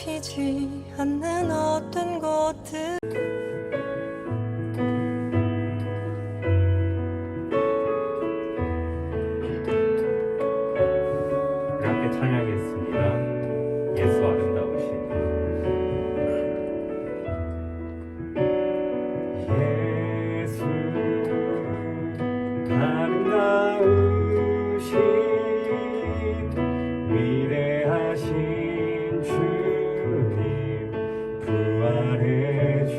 잡히지 않는 어떤 것들. 함께 찬양했습니다. 예수 아름다우신. 예수 아름다우신 위대하신 주님 부활의 주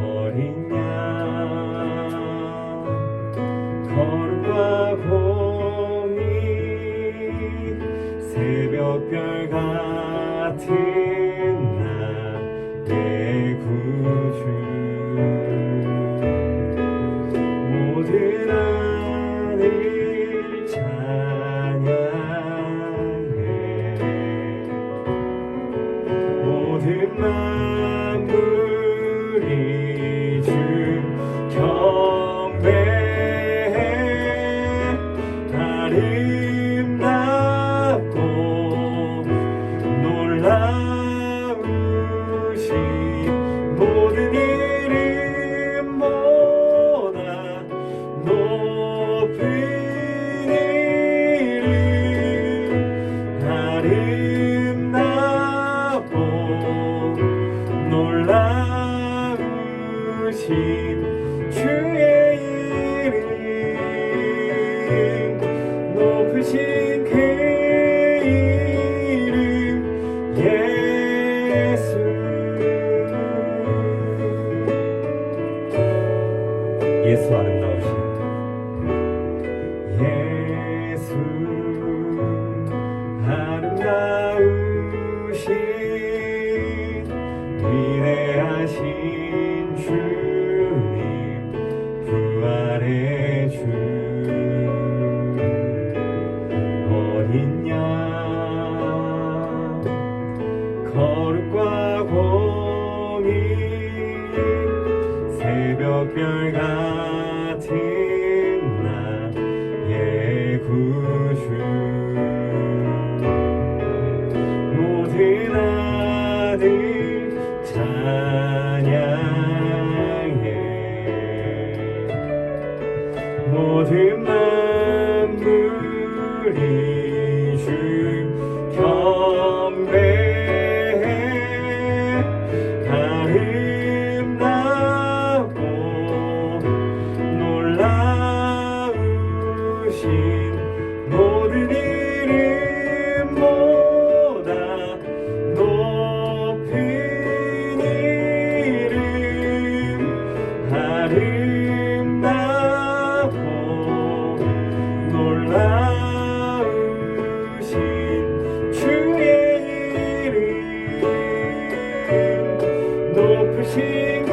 어린 양 거룩과 공의 새벽별 같은 나의 구주 모든 하늘 찬양해 모든 만물이 주 경배해 아름답고 놀라우신 모든 이름보다 높은 이름 아름답고 놀라우신 주의 이름 높으신 그 이름 예수 예수 아름다우신 예수 아름다우신 위대하신 주님 부활의 주 어린 양 거룩과 공의 새벽별 같은 나의 구주 모든 하늘 찬양해 모든 만물이 주 경배해 아름답고 놀라우신 모든 이름보다 높은 이름 아름답고 놀라우신 주의 이름 높으신 그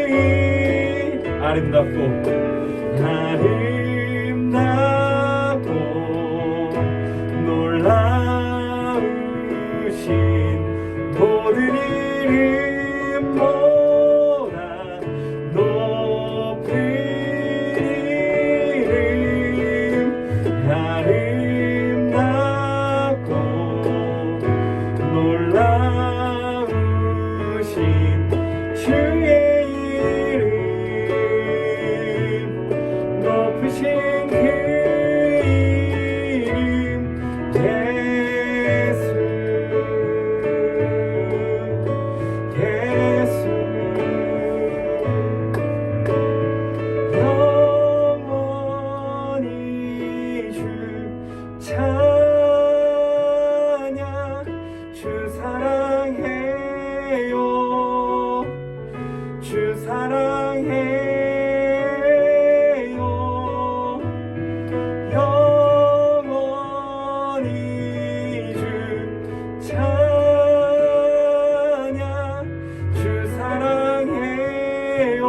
이름 아름답고 놀라우신 모든 이름보다 높은 이름 아름답고 놀라우신 주의 이름 높으신 그 이름 예수 예수 영원히 주 찬양 주 사랑해요 주 사랑해요 영원히 주 찬양 주 사랑해요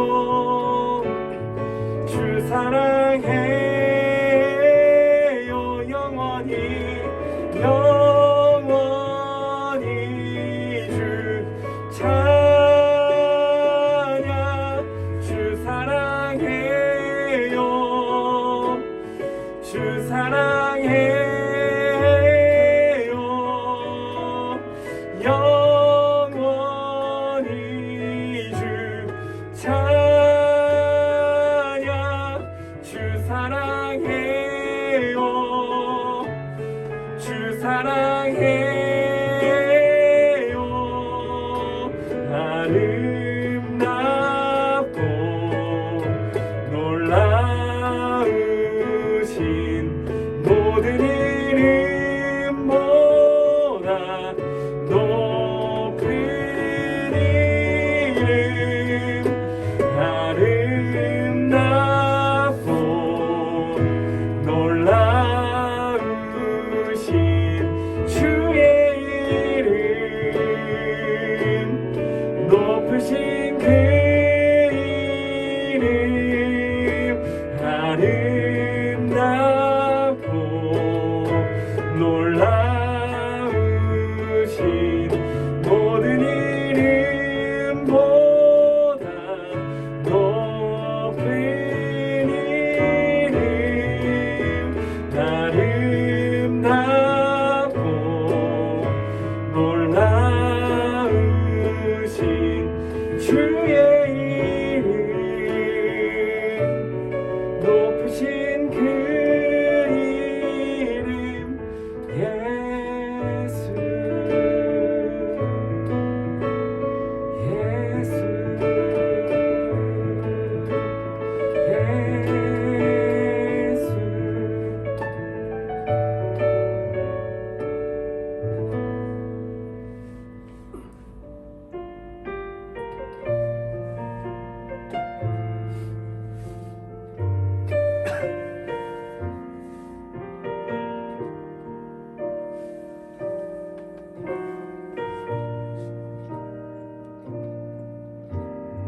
주 사랑해요 영원히 영원히 주 찬양 주 사랑해요 주 사랑해요 모든 이름보다 높은 이름 아름답고 놀라우신 주의 이름 높으신 그 이름 아름답고 놀라우신 모든 이름보다 높은 이름 아름답고 놀라우신 주의 이름 높으신 그 이름 예수 예수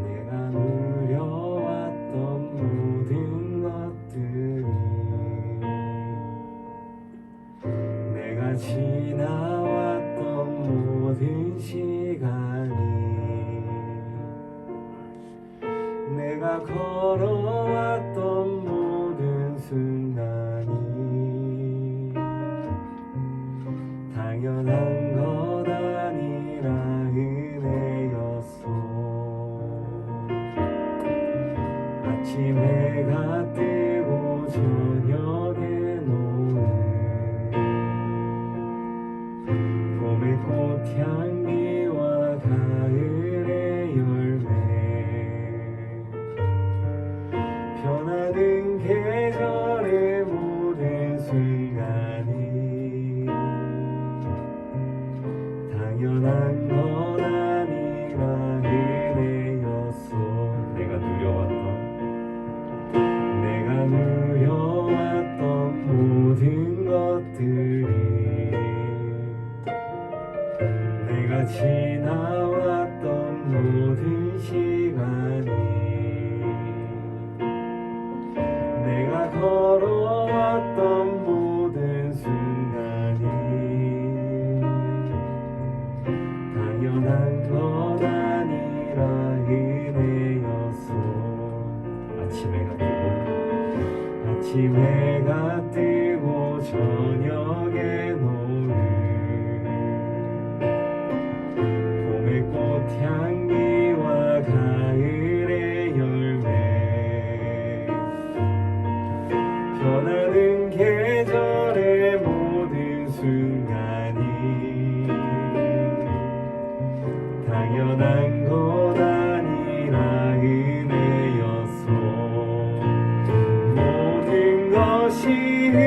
내가 누려왔던 모든 것들이 내가 지나왔던 모든 시간이 내가 걸어왔던 모든 순간이 당연한 것 아니라 은혜였소. 아침 해가 뜨고 저녁에 노을 봄의 꽃향기와 가을의 열매 변하는 계절의 모든 순간이 당연한 것 아니라 은혜였소. 내가 누려왔던 모든 것들이 내가 지나왔던 모든 시간이 내가 걸어왔던 모든 순간이 당연한 것 아니라 은혜였소. 아침 해가 뜨고 저녁에 노을 봄의 꽃향기와 가을의 열매 변하는 계절의 모든 순간이 당연한 것 아니라 은혜였소. 모든 것이 은혜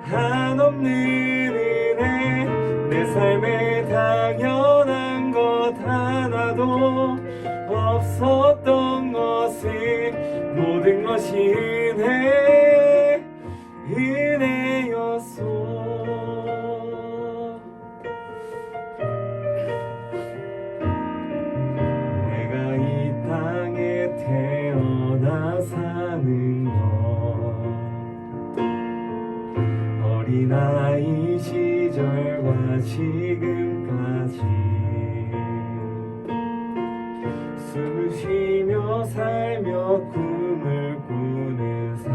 한없는 은혜 내 삶에 당연한 것 하나도 없었던 것을 모든 것이 은혜였소. 내가 이 땅에 태어나 사는 것 어린아이 시절과 지금까지 숨을 쉬며 살며 꿈을 꾸는 삶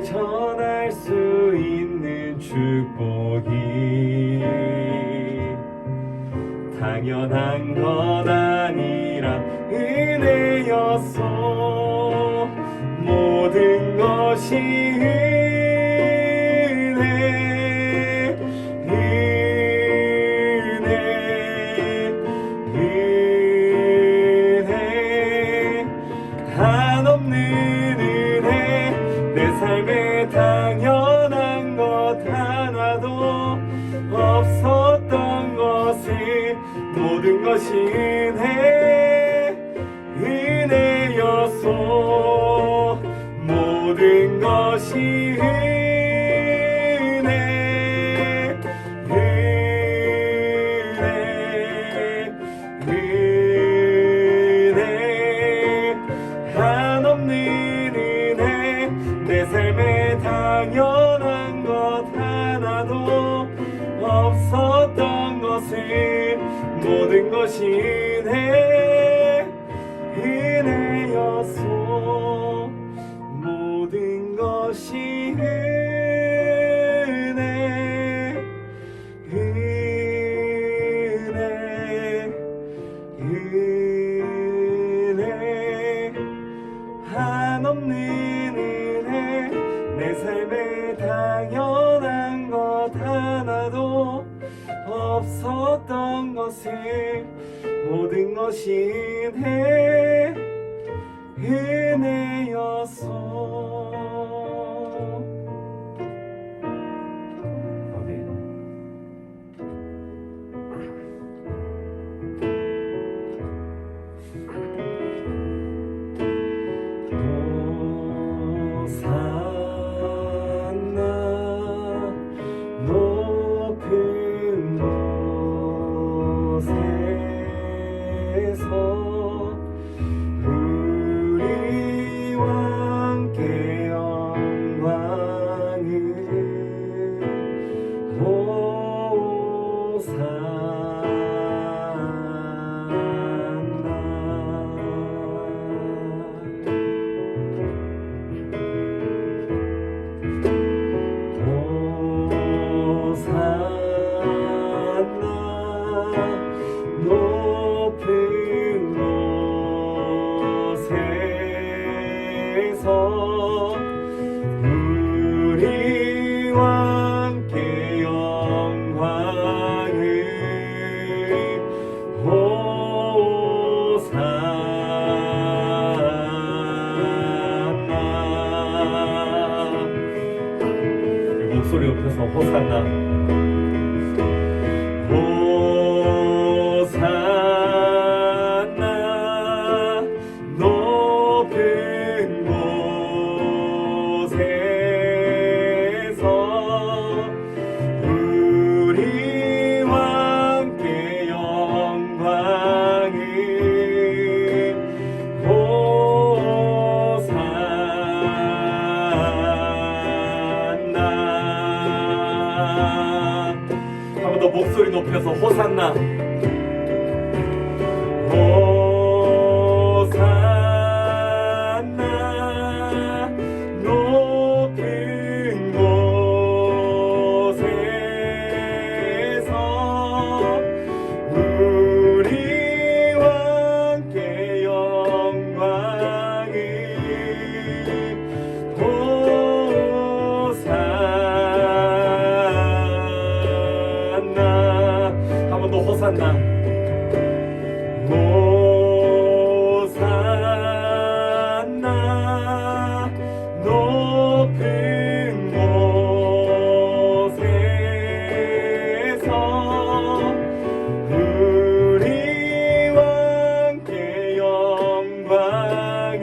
전할 수 있는 축복이 당연한 건 아니라 은혜였어. 모든 것이 은혜, 은혜, 한없는 은혜. 내 삶에 당연한 것 하나도 없었던 것을 모든 것이 은혜, 은혜였소. 모든 것이 은혜, 은혜, 은혜, 한없는 은혜. 내 삶에 당연한 것 하나도 없었던 것을 모든 것이 은혜, 은혜였소. 모든 것이 은혜, 은혜, 은혜, 한없는 은혜. 내 삶에 당연한 것 하나도 없었던 것을 모든 것이 은혜, 은혜였소. 아멘. 호산나 높은 곳에서 우리와 함께 영광을 높은 곳에서 우리와 함께 영광을 호산나. 목소리 높여서 호산나. 호산나 높은 곳에서 우리와 함께 영광을 호산나. 한 번 더 목소리 높여서 호산나. 호산나 높은 곳에서 우리와 함께 영광을 호산나. 한 번 더 호산나. 호산나 높은 곳에서 우리와 함께 영광을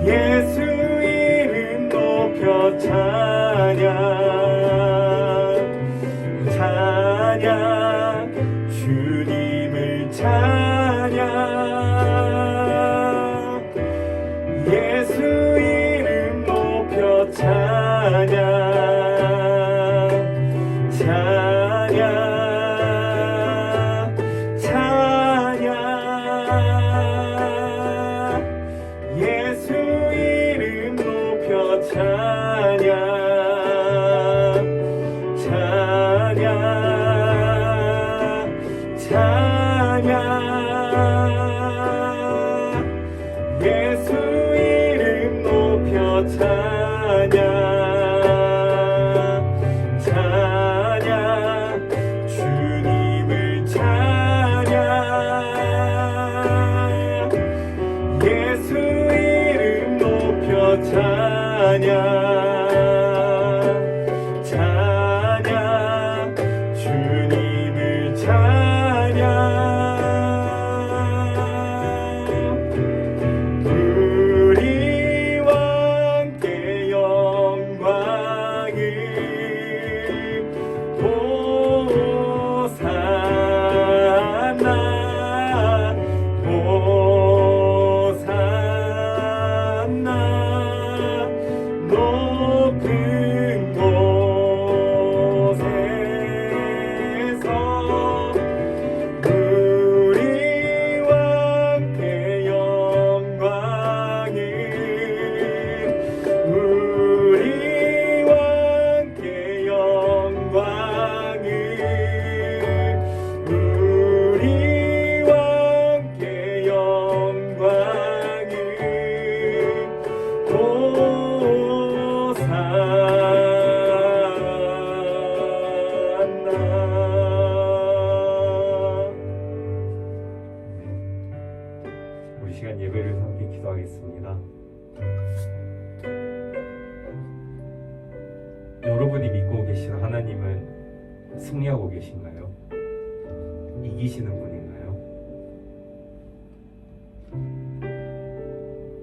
예수 이름 높여 찬양 찬양 찬양 찬양 찬양 예수 이름 높여 찬양 찬양 주님을 찬양 예수 이름 높여 찬양 찬양 주님을 찬양 우리와 함께 영광을 호산나 호산나 높은 곳에서 우리와 함께 영광을 우리와 함께 영광을 우리와 함께 영광을 호산나. 우리 시간 예배를 함께 기도하겠습니다. 여러분이 믿고 계시는 하나님은 승리하고 계신가요? 이기시는 분인가요?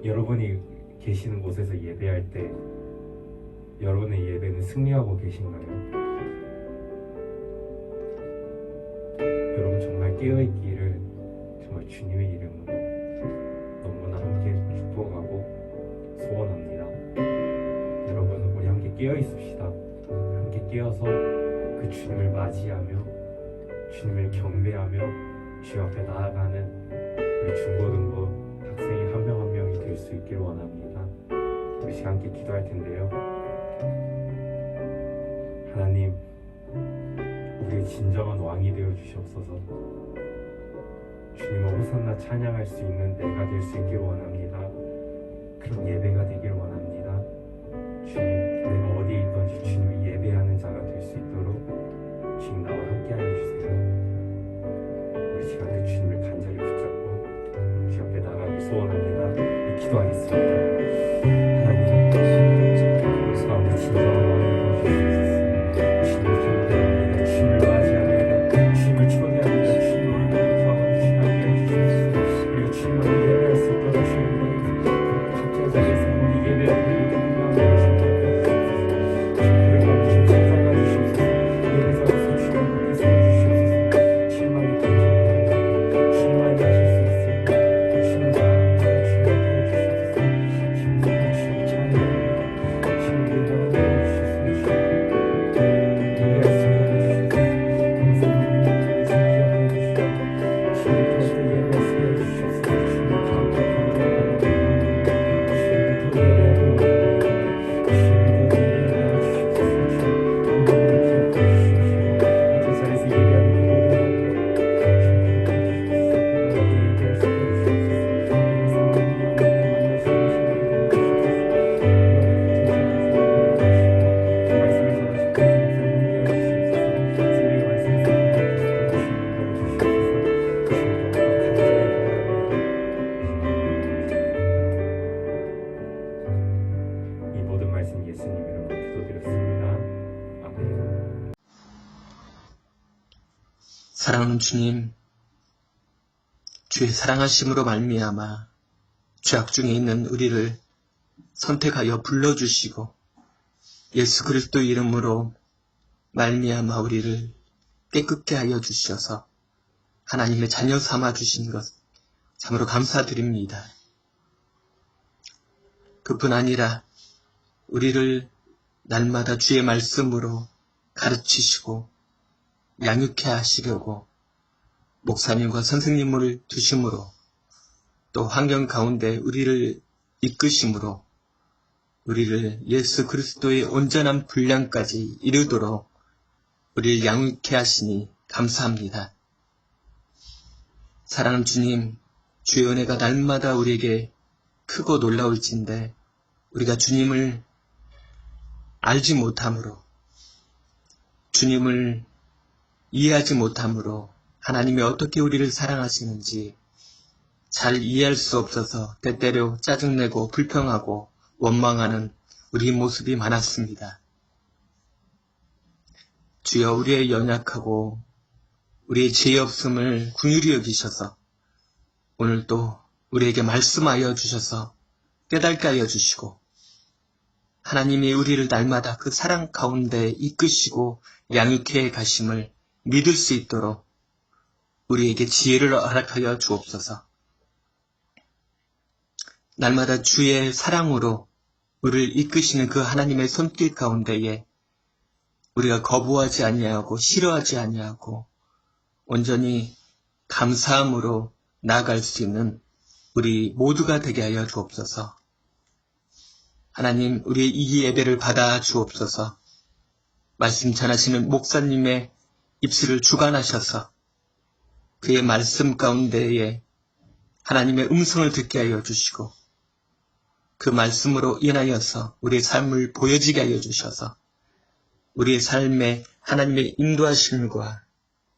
여러분이 계시는 곳에서 예배할 때 여러분의 예배는 승리하고 계신가요? 여러분 정말 깨어있기를 정말 주님의 이름으로 너무나 함께 축복하고 소원합니다. 여러분 우리 함께 깨어있읍시다. 함께 깨어서 그 주님을 맞이하며 주님을 경배하며 주 앞에 나아가는 우리 중고등부 학생이 한 명 한 명이 될 수 있기를 원합니다. 우리 시간 함께 기도할 텐데요. 하나님, 우리의 진정한 왕이 되어 주시옵소서. 주님을 호산나 찬양할 수 있는 내가 될 수 있기를 원합니다. 그런 예배가 되기를 원합니다. 주님, 내가 어디에 있든지 주님을 예배하는 자가 될 수 있도록 주님 나와 함께하여 주세요. 우리 시간 그 주님을 간절히 붙잡고 주 앞에 나가길 소원합니다. 기도하겠습니다. 하나님, 가운데 진정한 왕이 되어 주시옵소서. 주님을 경배합니다. 주님을 맞이합니다. 주님을 초대합니다. 주님 오늘도 가운데 함께해 주시옵소서. 그리고 주님을 예배할 수 있도록 주님을 각자 자리에서 우리 예배하는 사랑하는 주님, 주의 사랑하심으로 말미암아 죄악 중에 있는 우리를 선택하여 불러주시고 예수 그리스도 이름으로 말미암아 우리를 깨끗게 하여 주셔서 하나님의 자녀 삼아 주신 것 참으로 감사드립니다. 그뿐 아니라 우리를 날마다 주의 말씀으로 가르치시고 양육해 하시려고 목사님과 선생님을 두심으로 또 환경 가운데 우리를 이끄심으로 우리를 예수 그리스도의 온전한 분량까지 이루도록 우리를 양육케 하시니 감사합니다. 사랑하는 주님, 주의 은혜가 날마다 우리에게 크고 놀라울진데 우리가 주님을 알지 못함으로, 주님을 이해하지 못함으로 하나님이 어떻게 우리를 사랑하시는지 잘 이해할 수 없어서 때때로 짜증내고 불평하고 원망하는 우리 모습이 많았습니다. 주여, 우리의 연약하고 우리의 죄 없음을 긍휼히 여기셔서 오늘도 우리에게 말씀하여 주셔서 깨닫게 하여 주시고, 하나님이 우리를 날마다 그 사랑 가운데 이끄시고 양육해 가심을 믿을 수 있도록 우리에게 지혜를 허락하여 주옵소서. 날마다 주의 사랑으로 우리를 이끄시는 그 하나님의 손길 가운데에 우리가 거부하지 아니하고 싫어하지 아니하고 온전히 감사함으로 나아갈 수 있는 우리 모두가 되게 하여 주옵소서. 하나님, 우리의 이 예배를 받아 주옵소서. 말씀 전하시는 목사님의 입술을 주관하셔서 그의 말씀 가운데에 하나님의 음성을 듣게 하여 주시고, 그 말씀으로 인하여서 우리의 삶을 보여지게 하여 주셔서 우리의 삶에 하나님의 인도하심과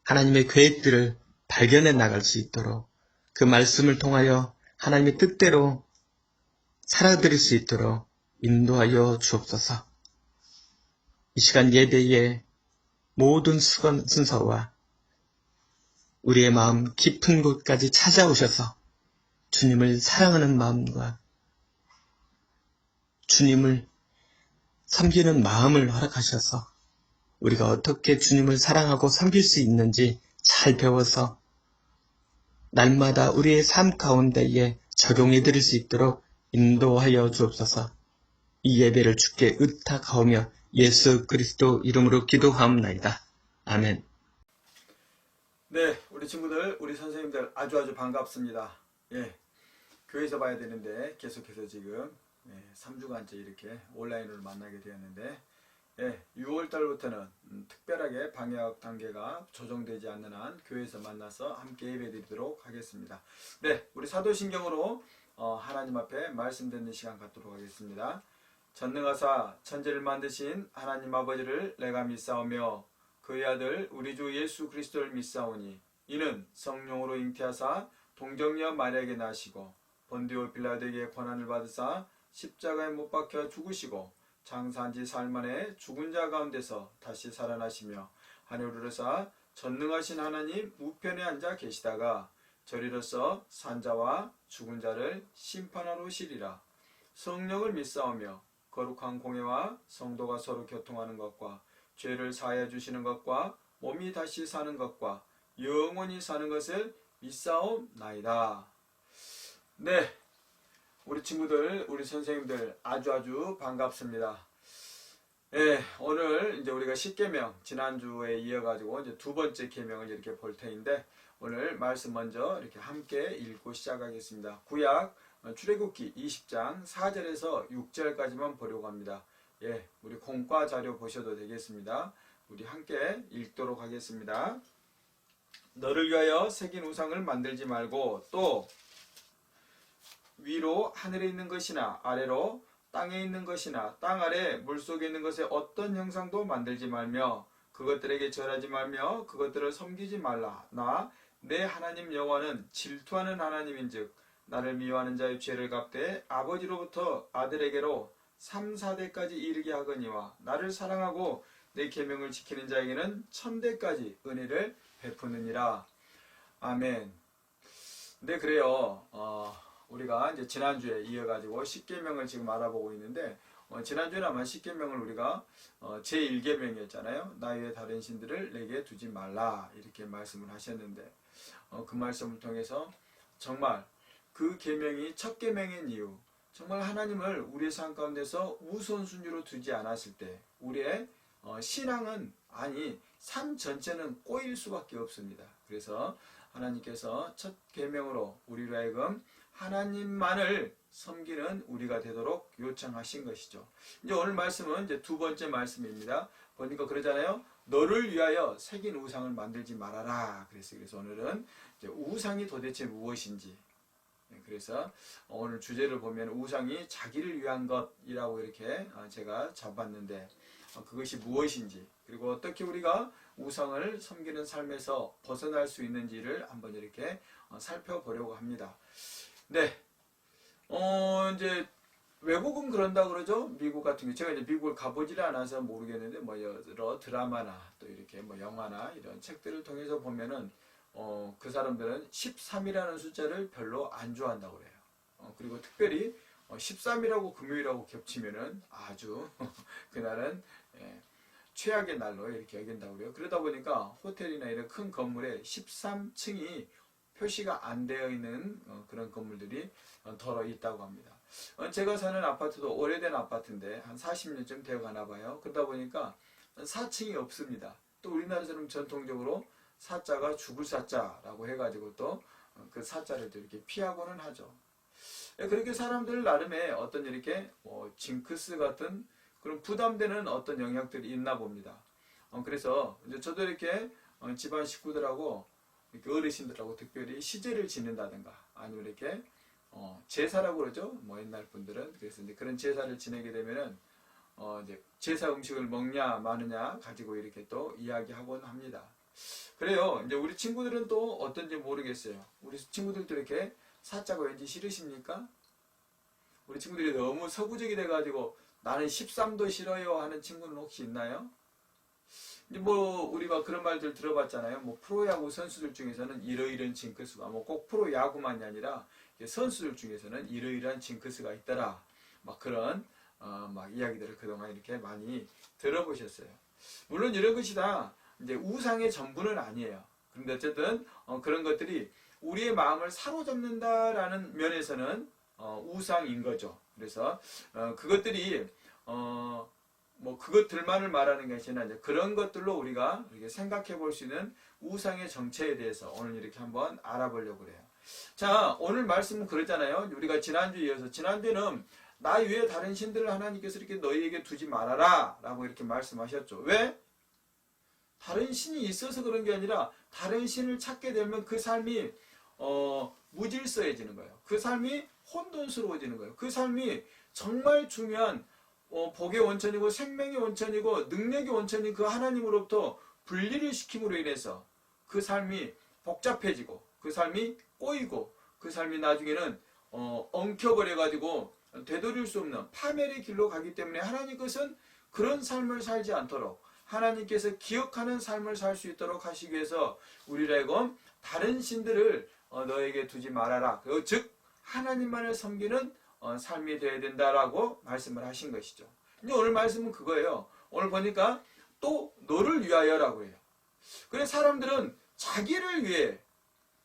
하나님의 계획들을 발견해 나갈 수 있도록, 그 말씀을 통하여 하나님의 뜻대로 살아드릴 수 있도록 인도하여 주옵소서. 이 시간 예배의 모든 순서와 우리의 마음 깊은 곳까지 찾아오셔서 주님을 사랑하는 마음과 주님을 섬기는 마음을 허락하셔서 우리가 어떻게 주님을 사랑하고 섬길 수 있는지 잘 배워서 날마다 우리의 삶 가운데에 적용해 드릴 수 있도록 인도하여 주옵소서. 이 예배를 주께 의탁하오며 예수 그리스도 이름으로 기도하옵나이다. 아멘. 네, 우리 친구들, 우리 선생님들 아주 반갑습니다. 예, 교회에서 봐야 되는데 계속해서 지금 3주간째 이렇게 온라인으로 만나게 되었는데, 6월달부터는 특별하게 방역 단계가 조정되지 않는 한 교회에서 만나서 함께 예배드리도록 하겠습니다. 네, 우리 사도신경으로 하나님 앞에 말씀 듣는 시간 갖도록 하겠습니다. 전능하사 천지를 만드신 하나님 아버지를 내가 믿사오며 그의 아들 우리 주 예수 그리스도를 믿사오니 이는 성령으로 잉태하사 동정녀 마리아에게 나시고 본디오 빌라도에게 고난을 받으사 십자가에 못 박혀 죽으시고 장사한 지 사흘 만에 죽은 자 가운데서 다시 살아나시며 하늘을 오르사 전능하신 하나님 우편에 앉아 계시다가 저리로서 산자와 죽은 자를 심판하러 오시리라. 성령을 믿사오며 거룩한 공회와 성도가 서로 교통하는 것과 죄를 사하여 주시는 것과 몸이 다시 사는 것과 영원히 사는 것을 믿사옵나이다. 네, 우리 친구들, 우리 선생님들 아주 반갑습니다. 오늘 이제 우리가 십계명, 지난주에 이어가지고 이제 두 번째 계명을 이렇게 볼 텐데, 오늘 말씀 먼저 이렇게 함께 읽고 시작하겠습니다. 구약 출애굽기 20장 4절에서 6절까지만 보려고 합니다. 우리 공과 자료 보셔도 되겠습니다. 우리 함께 읽도록 하겠습니다. 너를 위하여 새긴 우상을 만들지 말고 또 위로 하늘에 있는 것이나 아래로 땅에 있는 것이나 땅 아래 물속에 있는 것에 어떤 형상도 만들지 말며 그것들에게 절하지 말며 그것들을 섬기지 말라. 나 내 하나님 여호와는 질투하는 하나님인즉 나를 미워하는 자의 죄를 갚되 아버지로부터 아들에게로 3, 4대까지 이르게 하거니와 나를 사랑하고 내 계명을 지키는 자에게는 1000대까지 은혜를 베푸느니라. 아멘. 네, 그래요. 우리가 이제 지난주에 이어가지고 십계명을 지금 알아보고 있는데, 지난주에는 아마 십계명을 우리가 제1계명이었잖아요. 나 외에 다른 신들을 내게 두지 말라 이렇게 말씀을 하셨는데, 그 말씀을 통해서 정말 그 계명이 첫 계명인 이유, 정말 하나님을 우리의 삶 가운데서 우선순위로 두지 않았을 때 우리의 신앙은, 아니 삶 전체는 꼬일 수밖에 없습니다. 그래서 하나님께서 첫 계명으로 우리로 하여금 하나님만을 섬기는 우리가 되도록 요청하신 것이죠. 이제 오늘 말씀은 이제 두 번째 말씀입니다. 보니까 그러잖아요. 너를 위하여 새긴 우상을 만들지 말아라. 그래서 오늘은 이제 우상이 도대체 무엇인지. 그래서 오늘 주제를 보면 우상이 자기를 위한 것이라고 이렇게 제가 잡았는데 그것이 무엇인지, 그리고 어떻게 우리가 우상을 섬기는 삶에서 벗어날 수 있는지를 한번 이렇게 살펴보려고 합니다. 네. 이제 외국은 그런다 그러죠. 미국 같은 경우 제가 이제 미국을 가보질 않아서 모르겠는데 뭐 여러 드라마나 또 이렇게 뭐 영화나 이런 책들을 통해서 보면은 그 사람들은 13이라는 숫자를 별로 안 좋아한다고 그래요. 그리고 특별히 13이라고 금요일하고 겹치면은 아주 그날은 최악의 날로 이렇게 여긴다고 그래요. 그러다 보니까 호텔이나 이런 큰 건물에 13층이 표시가 안 되어 있는 그런 건물들이 더러 있다고 합니다. 제가 사는 아파트도 오래된 아파트인데 한 40년쯤 되어 가나 봐요. 그러다 보니까 4층이 없습니다. 또 우리나라처럼 전통적으로 사자가 죽을 사자라고 해가지고 또 그 사자를 또 이렇게 피하고는 하죠. 그렇게 사람들 나름의 어떤 이렇게 징크스 같은 그런 부담되는 어떤 영역들이 있나 봅니다. 그래서 이제 저도 이렇게 집안 식구들하고 이렇게 어르신들하고 특별히 시제를 지낸다든가 아니면 이렇게 제사라고 그러죠. 뭐 옛날 분들은. 그래서 이제 그런 제사를 지내게 되면은 이제 제사 음식을 먹냐 마느냐 가지고 이렇게 또 이야기하곤 합니다. 그래요. 이제 우리 친구들은 또 어떤지 모르겠어요. 우리 친구들도 이렇게 사자가 왠지 싫으십니까? 우리 친구들이 너무 서구적이 돼가지고 나는 13도 싫어요 하는 친구는 혹시 있나요? 이제 뭐 우리가 그런 말들 들어봤잖아요. 뭐 프로야구 선수들 중에서는 이러이러한 징크스가 뭐 꼭 프로야구만이 아니라 선수들 중에서는 이러이러한 징크스가 있더라. 막 그런 막 이야기들을 그동안 이렇게 많이 들어보셨어요. 물론 이런 것이 다 이제 우상의 전부는 아니에요. 그런데 어쨌든 그런 것들이 우리의 마음을 사로잡는다라는 면에서는 우상인 거죠. 그래서 그것들이 뭐 그것들만을 말하는 것이 아니라 이제 그런 것들로 우리가 이렇게 생각해 볼 수 있는 우상의 정체에 대해서 오늘 이렇게 한번 알아보려고 그래요. 자, 오늘 말씀은 그러잖아요. 우리가 지난주에 이어서 지난주에는 나 외에 다른 신들을 하나님께서 이렇게 너희에게 두지 말아라 라고 이렇게 말씀하셨죠. 왜? 다른 신이 있어서 그런 게 아니라 다른 신을 찾게 되면 그 삶이 무질서해지는 거예요. 그 삶이 혼돈스러워지는 거예요. 그 삶이 정말 중요한 복의 원천이고 생명의 원천이고 능력의 원천인 그 하나님으로부터 분리를 시킴으로 인해서 그 삶이 복잡해지고 그 삶이 꼬이고 그 삶이 나중에는 엉켜버려가지고 되돌릴 수 없는 파멸의 길로 가기 때문에 하나님 것은 그런 삶을 살지 않도록 하나님께서 기억하는 삶을 살 수 있도록 하시기 위해서 우리라고 다른 신들을 너에게 두지 말아라. 즉 하나님만을 섬기는 삶이 되어야 된다라고 말씀을 하신 것이죠. 근데 오늘 말씀은 그거예요. 오늘 보니까 또 너를 위하여라고 해요. 그래서 사람들은 자기를 위해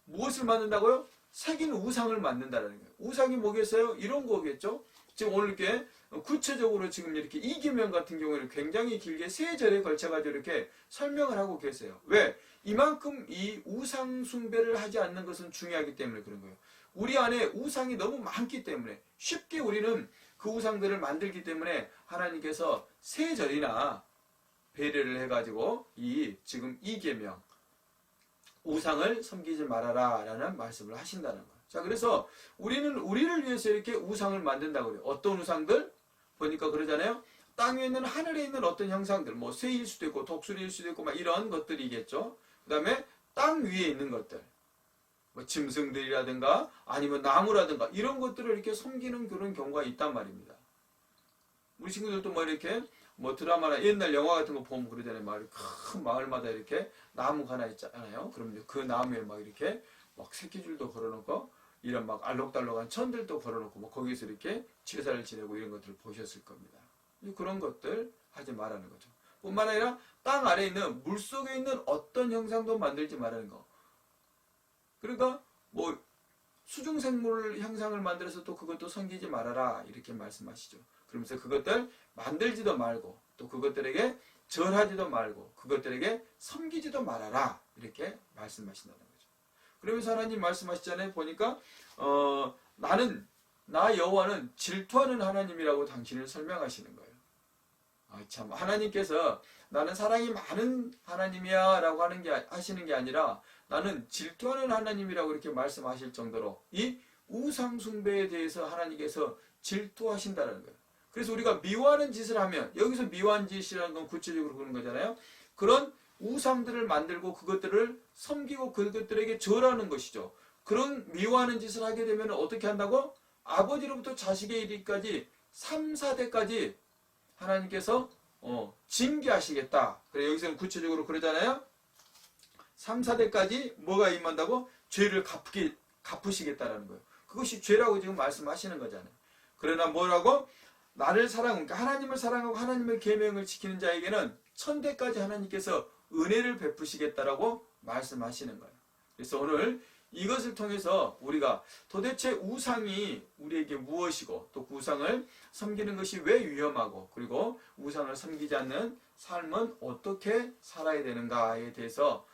무엇을 만든다고요? 새긴 우상을 만든다라는 거예요. 우상이 뭐겠어요? 이런 거겠죠. 지금 오늘 이렇게 구체적으로 지금 이렇게 이계명 같은 경우에는 굉장히 길게 세 절에 걸쳐가지고 이렇게 설명을 하고 계세요. 왜? 이만큼 이 우상 숭배를 하지 않는 것은 중요하기 때문에 그런 거예요. 우리 안에 우상이 너무 많기 때문에 쉽게 우리는 그 우상들을 만들기 때문에 하나님께서 세 절이나 배려를 해가지고 지금 이계명 우상을 섬기지 말아라 라는 말씀을 하신다는 거예요. 자, 그래서 우리는 우리를 위해서 이렇게 우상을 만든다고 그래요. 어떤 우상들? 보니까 그러잖아요. 땅 위에 있는 하늘에 있는 어떤 형상들, 뭐 새일 수도 있고 독수리일 수도 있고 막 이런 것들이겠죠. 그 다음에 땅 위에 있는 것들, 뭐 짐승들이라든가 아니면 나무라든가 이런 것들을 이렇게 섬기는 그런 경우가 있단 말입니다. 우리 친구들도 뭐 이렇게 뭐 드라마나 옛날 영화 같은 거 보면 그러잖아요. 막 큰 마을마다 이렇게 나무가 하나 있잖아요. 그럼 그 나무에 막 이렇게 막 새끼줄도 걸어놓고 이런 막 알록달록한 천들도 걸어놓고 뭐 거기서 이렇게 제사를 지내고 이런 것들을 보셨을 겁니다. 그런 것들 하지 말라는 거죠. 뿐만 아니라 땅 아래에 있는 물속에 있는 어떤 형상도 만들지 말라는 거. 그러니까 뭐 수중생물 형상을 만들어서 또 그것도 섬기지 말아라 이렇게 말씀하시죠. 그러면서 그것들 만들지도 말고 또 그것들에게 절하지도 말고 그것들에게 섬기지도 말아라 이렇게 말씀하신다는 거죠. 그러면서 하나님 말씀하시잖아요. 보니까 나는 나 여호와는 질투하는 하나님이라고 당신을 설명하시는 거예요. 참, 하나님께서 나는 사랑이 많은 하나님이야 라고 하시는 게 아니라 나는 질투하는 하나님이라고 이렇게 말씀하실 정도로 이 우상 숭배에 대해서 하나님께서 질투하신다는 거예요. 그래서 우리가 미워하는 짓을 하면, 여기서 미워하는 짓이라는 건 구체적으로 그런 거잖아요. 그런 우상들을 만들고 그것들을 섬기고 그것들에게 절하는 것이죠. 그런 미워하는 짓을 하게 되면 어떻게 한다고? 아버지로부터 자식의 이르기까지 3, 4대까지 하나님께서 징계하시겠다. 그래, 여기서는 구체적으로 그러잖아요. 3, 4대까지 뭐가 임한다고? 죄를 갚으시겠다라는 거예요. 그것이 죄라고 지금 말씀하시는 거잖아요. 그러나 뭐라고? 나를 사랑하고, 그러니까 하나님을 사랑하고 하나님의 계명을 지키는 자에게는 1000대까지 하나님께서 은혜를 베푸시겠다라고 말씀하시는 거예요. 그래서 오늘 이것을 통해서 우리가 도대체 우상이 우리에게 무엇이고, 또 그 우상을 섬기는 것이 왜 위험하고, 그리고 우상을 섬기지 않는 삶은 어떻게 살아야 되는가에 대해서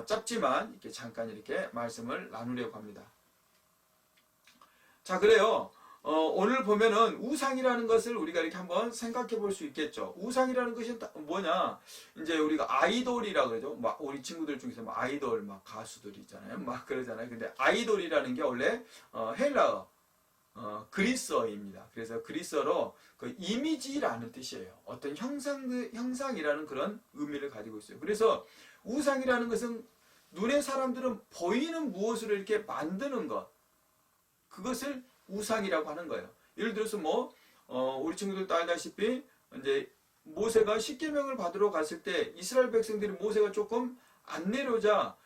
짧지만 이렇게 잠깐 이렇게 말씀을 나누려고 합니다. 자, 그래요. 오늘 보면은 우상이라는 것을 우리가 이렇게 한번 생각해 볼 수 있겠죠. 우상이라는 것이 뭐냐? 이제 우리가 아이돌이라 그러죠. 막 우리 친구들 중에서 막 아이돌 막 가수들 있잖아요. 막 그러잖아요. 근데 아이돌이라는 게 원래 헬라어, 그리스어입니다. 그래서 그리스어로 그 이미지라는 뜻이에요. 어떤 형상이라는 그런 의미를 가지고 있어요. 그래서 우상이라는 것은 눈에 사람들은 보이는 무엇으로 이렇게 만드는 것, 그것을 우상이라고 하는 거예요. 예를 들어서 우리 친구들도 알다시피 이제 모세가 십계명을 받으러 갔을 때 이스라엘 백성들이 모세가 조금 안 내려오자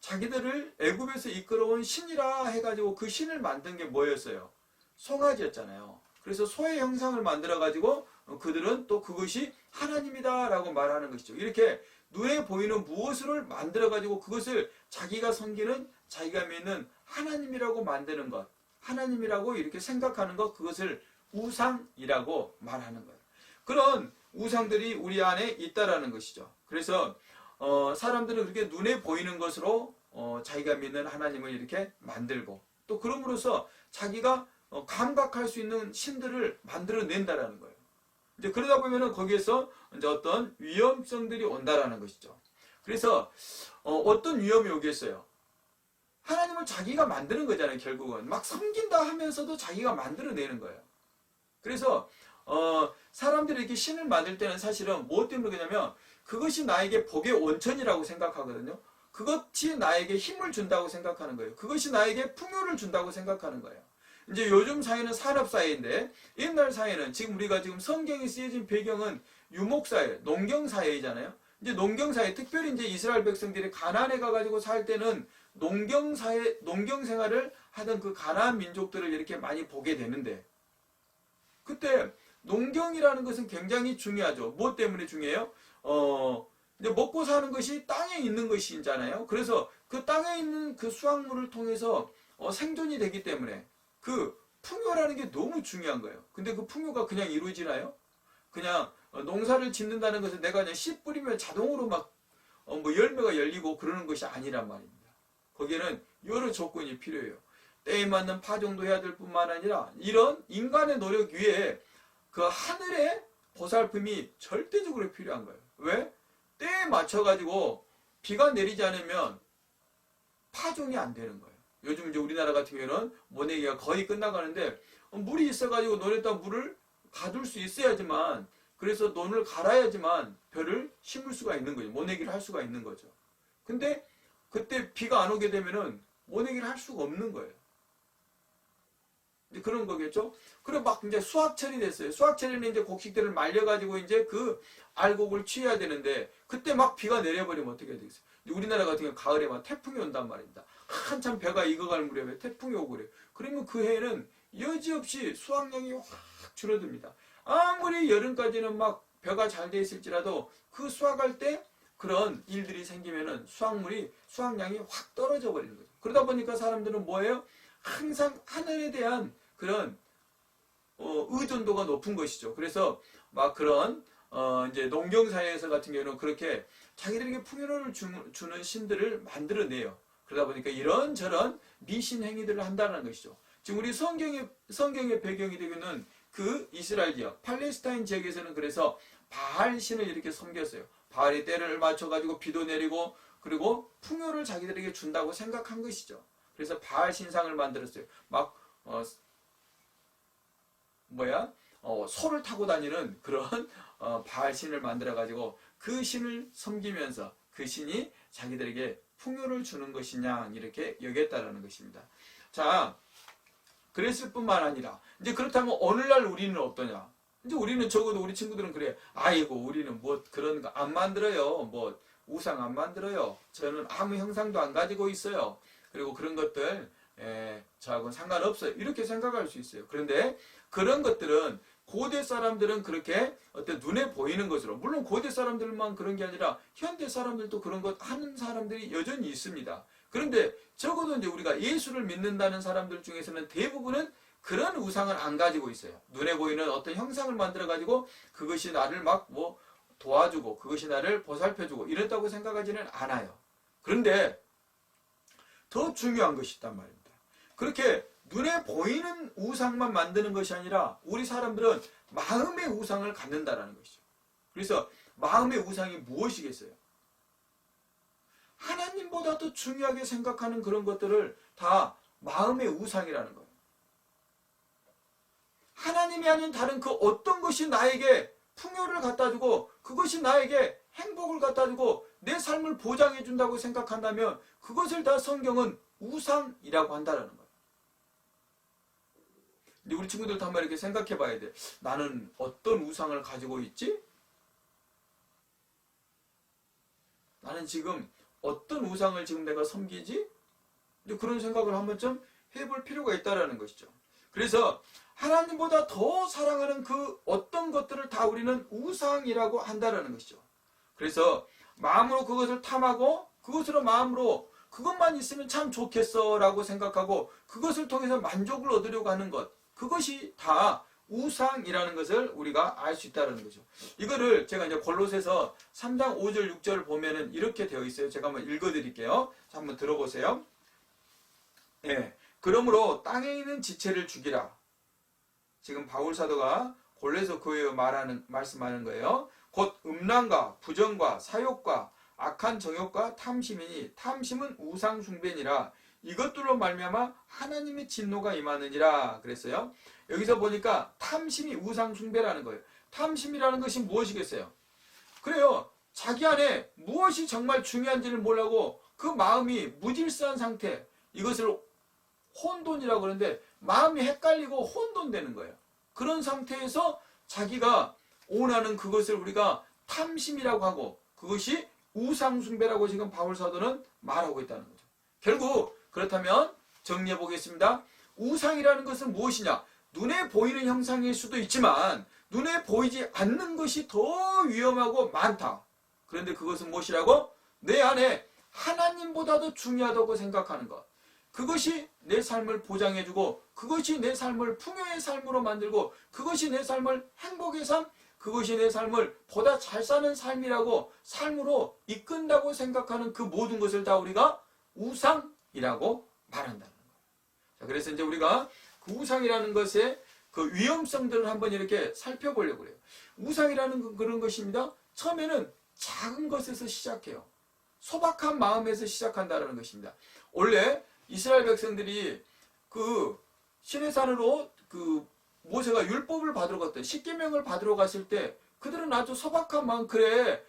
자기들을 애굽에서 이끌어온 신이라 해가지고 그 신을 만든 게 뭐였어요? 송아지였잖아요. 그래서 소의 형상을 만들어 가지고 그들은 또 그것이 하나님이다 라고 말하는 것이죠. 이렇게 눈에 보이는 무엇을 만들어 가지고 그것을 자기가 섬기는, 자기가 믿는 하나님이라고 만드는 것, 하나님이라고 이렇게 생각하는 것, 그것을 우상이라고 말하는 거예요. 그런 우상들이 우리 안에 있다라는 것이죠. 그래서 사람들은 그렇게 눈에 보이는 것으로 자기가 믿는 하나님을 이렇게 만들고, 또 그럼으로써 자기가 감각할 수 있는 신들을 만들어낸다라는 거예요. 이제 그러다 보면은 거기에서 이제 어떤 위험성들이 온다라는 것이죠. 그래서 어떤 위험이 오겠어요? 하나님을 자기가 만드는 거잖아요. 결국은 막 섬긴다 하면서도 자기가 만들어내는 거예요. 그래서 사람들이 이렇게 신을 만들 때는 사실은 무엇 때문에 그러냐면 그것이 나에게 복의 원천이라고 생각하거든요. 그것이 나에게 힘을 준다고 생각하는 거예요. 그것이 나에게 풍요를 준다고 생각하는 거예요. 이제 요즘 사회는 산업사회인데, 옛날 사회는 지금 우리가 지금 성경이 쓰여진 배경은 유목사회, 농경사회이잖아요. 이제 농경사회, 특별히 이제 이스라엘 백성들이 가나안에 가가지고 살 때는 농경생활을 하던 그 가나안 민족들을 이렇게 많이 보게 되는데, 그때 농경이라는 것은 굉장히 중요하죠. 무엇 때문에 중요해요? 이제 먹고 사는 것이 땅에 있는 것이잖아요. 그래서 그 땅에 있는 그 수확물을 통해서 생존이 되기 때문에 그 풍요라는 게 너무 중요한 거예요. 근데 그 풍요가 그냥 이루어지나요? 그냥 농사를 짓는다는 것은 내가 그냥 씨 뿌리면 자동으로 막 열매가 열리고 그러는 것이 아니란 말입니다. 거기에는 여러 조건이 필요해요. 때에 맞는 파종도 해야 될 뿐만 아니라 이런 인간의 노력 위에 그 하늘의 보살핌이 절대적으로 필요한 거예요. 왜? 때에 맞춰가지고 비가 내리지 않으면 파종이 안 되는 거예요. 요즘 이제 우리나라 같은 경우는 모내기가 거의 끝나가는데 물이 있어가지고 논에다 물을 가둘 수 있어야지만, 그래서 논을 갈아야지만 벼를 심을 수가 있는 거죠. 모내기를 할 수가 있는 거죠. 근데 그때 비가 안 오게 되면은 모내기를 할 수가 없는 거예요. 이제 그런 거겠죠. 그리고 막 이제 수확철이 됐어요. 수확철에는 이제 곡식들을 말려가지고 이제 그 알곡을 취해야 되는데 그때 막 비가 내려버리면 어떻게 되겠어요? 우리나라 같은 경우 가을에 막 태풍이 온단 말입니다. 한참 배가 익어갈 무렵에 태풍이 오고 그래요. 그러면 그 해에는 여지없이 수확량이 확 줄어듭니다. 아무리 여름까지는 막 벼가 잘 돼 있을지라도 그 수확할 때 그런 일들이 생기면은 수확량이 확 떨어져 버리는 거죠. 그러다 보니까 사람들은 뭐예요? 항상 하늘에 대한 그런 의존도가 높은 것이죠. 그래서 막 그런 이제 농경사회에서 같은 경우는 그렇게 자기들에게 풍요를 주는 신들을 만들어내요. 그러다 보니까 이런저런 미신 행위들을 한다는 것이죠. 지금 우리 성경의 배경이 되는 그 이스라엘 지역, 팔레스타인 지역에서는 그래서 바알 신을 이렇게 섬겼어요. 바알의 때를 맞춰가지고 비도 내리고 그리고 풍요를 자기들에게 준다고 생각한 것이죠. 그래서 바알 신상을 만들었어요. 막 소를 타고 다니는 그런 바알 신을 만들어가지고 그 신을 섬기면서 그 신이 자기들에게 풍요를 주는 것이냐 이렇게 여겼다라는 것입니다. 자, 그랬을 뿐만 아니라 이제 그렇다면 오늘날 우리는 어떠냐? 이제 우리는 적어도 우리 친구들은 그래. 아이고 우리는 뭐 그런 거 안 만들어요. 뭐 우상 안 만들어요. 저는 아무 형상도 안 가지고 있어요. 그리고 그런 것들 저하고는 상관없어요. 이렇게 생각할 수 있어요. 그런데 그런 것들은 고대 사람들은 그렇게 어떤 눈에 보이는 것으로, 물론 고대 사람들만 그런 게 아니라 현대 사람들도 그런 것 하는 사람들이 여전히 있습니다. 그런데 적어도 이제 우리가 예수를 믿는다는 사람들 중에서는 대부분은 그런 우상을 안 가지고 있어요. 눈에 보이는 어떤 형상을 만들어 가지고 그것이 나를 막 뭐 도와주고 그것이 나를 보살펴주고 이랬다고 생각하지는 않아요. 그런데 더 중요한 것이 있단 말입니다. 그렇게 눈에 보이는 우상만 만드는 것이 아니라 우리 사람들은 마음의 우상을 갖는다라는 것이죠. 그래서 마음의 우상이 무엇이겠어요? 하나님보다 더 중요하게 생각하는 그런 것들을 다 마음의 우상이라는 거예요. 하나님이 아닌 다른 그 어떤 것이 나에게 풍요를 갖다주고 그것이 나에게 행복을 갖다주고 내 삶을 보장해준다고 생각한다면 그것을 다 성경은 우상이라고 한다는 거예요. 근데 우리 친구들도 한번 이렇게 생각해 봐야 돼. 나는 어떤 우상을 가지고 있지? 나는 지금 어떤 우상을 지금 내가 섬기지? 이제 그런 생각을 한번 좀 해볼 필요가 있다는 것이죠. 그래서 하나님보다 더 사랑하는 그 어떤 것들을 다 우리는 우상이라고 한다는 것이죠. 그래서 마음으로 그것을 탐하고 그것으로 마음으로 그것만 있으면 참 좋겠어 라고 생각하고 그것을 통해서 만족을 얻으려고 하는 것, 그것이 다 우상이라는 것을 우리가 알 수 있다는 거죠. 이거를 제가 이제 골로새서 3장 5절 6절을 보면은 이렇게 되어 있어요. 제가 한번 읽어드릴게요. 자, 한번 들어보세요. 예, 그러므로 땅에 있는 지체를 죽이라. 지금 바울 사도가 골로새 교회에 말씀하는 거예요. 곧 음란과 부정과 사욕과 악한 정욕과 탐심이니 탐심은 우상 숭배니라. 이것들로 말미암아 하나님의 진노가 임하느니라 그랬어요. 여기서 보니까 탐심이 우상 숭배라는 거예요. 탐심이라는 것이 무엇이겠어요? 그래요. 자기 안에 무엇이 정말 중요한지를 몰라고 그 마음이 무질서한 상태, 이것을 혼돈이라고 그러는데 마음이 헷갈리고 혼돈되는 거예요. 그런 상태에서 자기가 원하는 그것을 우리가 탐심이라고 하고 그것이 우상숭배라고 지금 바울 사도는 말하고 있다는 거죠. 결국 그렇다면 정리해 보겠습니다. 우상이라는 것은 무엇이냐? 눈에 보이는 형상일 수도 있지만 눈에 보이지 않는 것이 더 위험하고 많다. 그런데 그것은 무엇이라고? 내 안에 하나님보다도 중요하다고 생각하는 것. 그것이 내 삶을 보장해주고 그것이 내 삶을 풍요의 삶으로 만들고 그것이 내 삶을 행복의 삶, 그것이 내 삶을 보다 잘 사는 삶이라고 삶으로 이끈다고 생각하는 그 모든 것을 다 우리가 우상이라고 말한다는 거예요. 자, 그래서 이제 우리가 그 우상이라는 것의 그 위험성들을 한번 이렇게 살펴보려고 그래요. 우상이라는 그런 것입니다. 처음에는 작은 것에서 시작해요. 소박한 마음에서 시작한다는 것입니다. 원래 이스라엘 백성들이 그 시내산으로 그 모세가 율법을 받으러 갔대. 십계명을 받으러 갔을 때 그들은 아주 소박한 마음, 그래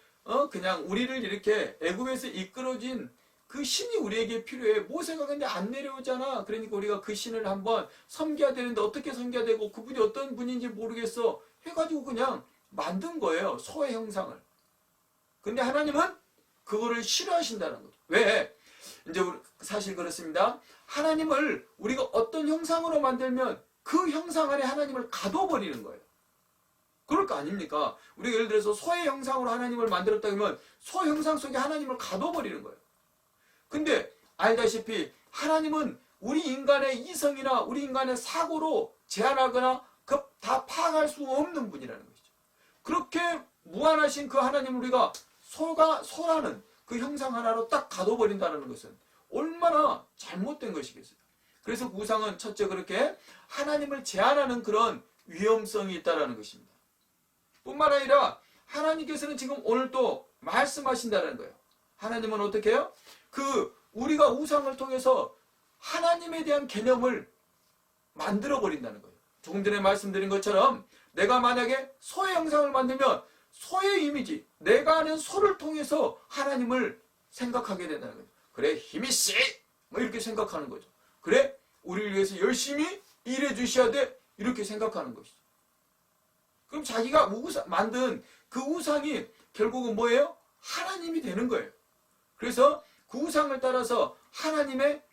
그냥 우리를 이렇게 애굽에서 이끌어진 그 신이 우리에게 필요해. 모세가 근데 안 내려오잖아. 그러니까 우리가 그 신을 한번 섬겨야 되는데 어떻게 섬겨야 되고 그분이 어떤 분인지 모르겠어 해가지고 그냥 만든 거예요. 소의 형상을. 근데 하나님은 그거를 싫어하신다는 거죠. 왜? 이제 사실 그렇습니다. 하나님을 우리가 어떤 형상으로 만들면 그 형상 안에 하나님을 가둬버리는 거예요. 그럴 거 아닙니까? 우리가 예를 들어서 소의 형상으로 하나님을 만들었다 그러면 소 형상 속에 하나님을 가둬버리는 거예요. 근데 알다시피 하나님은 우리 인간의 이성이나 우리 인간의 사고로 제한하거나 다 파악할 수 없는 분이라는 것이죠. 그렇게 무한하신 그 하나님을 우리가 소라는 그 형상 하나로 딱 가둬버린다는 것은 얼마나 잘못된 것이겠어요. 그래서 그 우상은 첫째 그렇게 하나님을 제한하는 그런 위험성이 있다는 것입니다. 뿐만 아니라 하나님께서는 지금 오늘 또 말씀하신다는 거예요. 하나님은 어떻게 해요? 우리가 우상을 통해서 하나님에 대한 개념을 만들어 버린다는 거예요. 조금 전에 말씀드린 것처럼 내가 만약에 소의 형상을 만들면 소의 이미지, 내가 아는 소를 통해서 하나님을 생각하게 된다는 거죠. 그래, 힘이 씨! 뭐 이렇게 생각하는 거죠. 그래, 우리를 위해서 열심히 일해 주셔야 돼. 이렇게 생각하는 것이죠. 그럼 자기가 만든 그 우상이 결국은 뭐예요? 하나님이 되는 거예요. 그래서 그 우상을 따라서 하나님의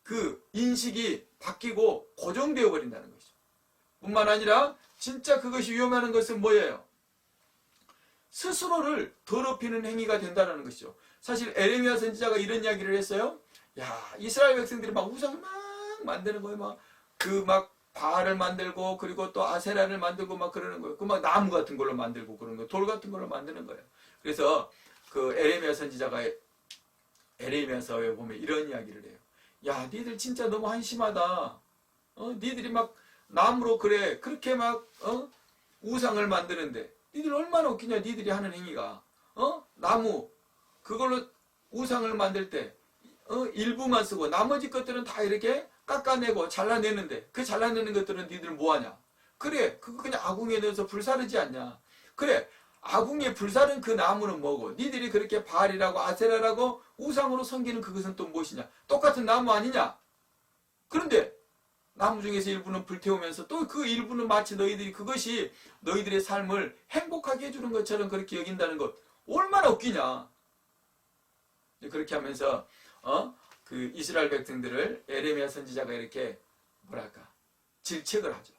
그 인식이 바뀌고 고정되어 버린다는 것이죠. 뿐만 아니라 진짜 그것이 위험한 것은 뭐예요? 스스로를 더럽히는 행위가 된다는 것이죠. 사실 에레미야 선지자가 이런 이야기를 했어요. 야, 이스라엘 백성들이 막 우상 막 만드는 거예요. 막 바알을 만들고 그리고 또 아세라를 만들고 막 그러는 거예요. 막 나무 같은 걸로 만들고 그러는 거예요. 돌 같은 걸로 만드는 거예요. 그래서 그 에레미야 선지자가 에레미야서에 보면 이런 이야기를 해요. 야, 니들 진짜 너무 한심하다. 니들이 막 나무로 그렇게 막 우상을 만드는데 니들 얼마나 웃기냐, 니들이 하는 행위가. 나무 그걸로 우상을 만들 때 일부만 쓰고 나머지 것들은 다 이렇게 깎아내고 잘라내는데 그 잘라내는 것들은 니들 뭐하냐. 그래, 그거 그냥 아궁이에 넣어서 불사르지 않냐. 그래, 아궁이에 불사른 그 나무는 뭐고, 니들이 그렇게 바알이라고 아세라라고 우상으로 섬기는 그것은 또 무엇이냐. 똑같은 나무 아니냐. 그런데 나무 중에서 일부는 불태우면서 또 그 일부는 마치 그것이 너희들의 삶을 행복하게 해주는 것처럼 그렇게 여긴다는 것, 얼마나 웃기냐. 그렇게 하면서 그 이스라엘 백성들을 에레미야 선지자가 이렇게 질책을 하죠.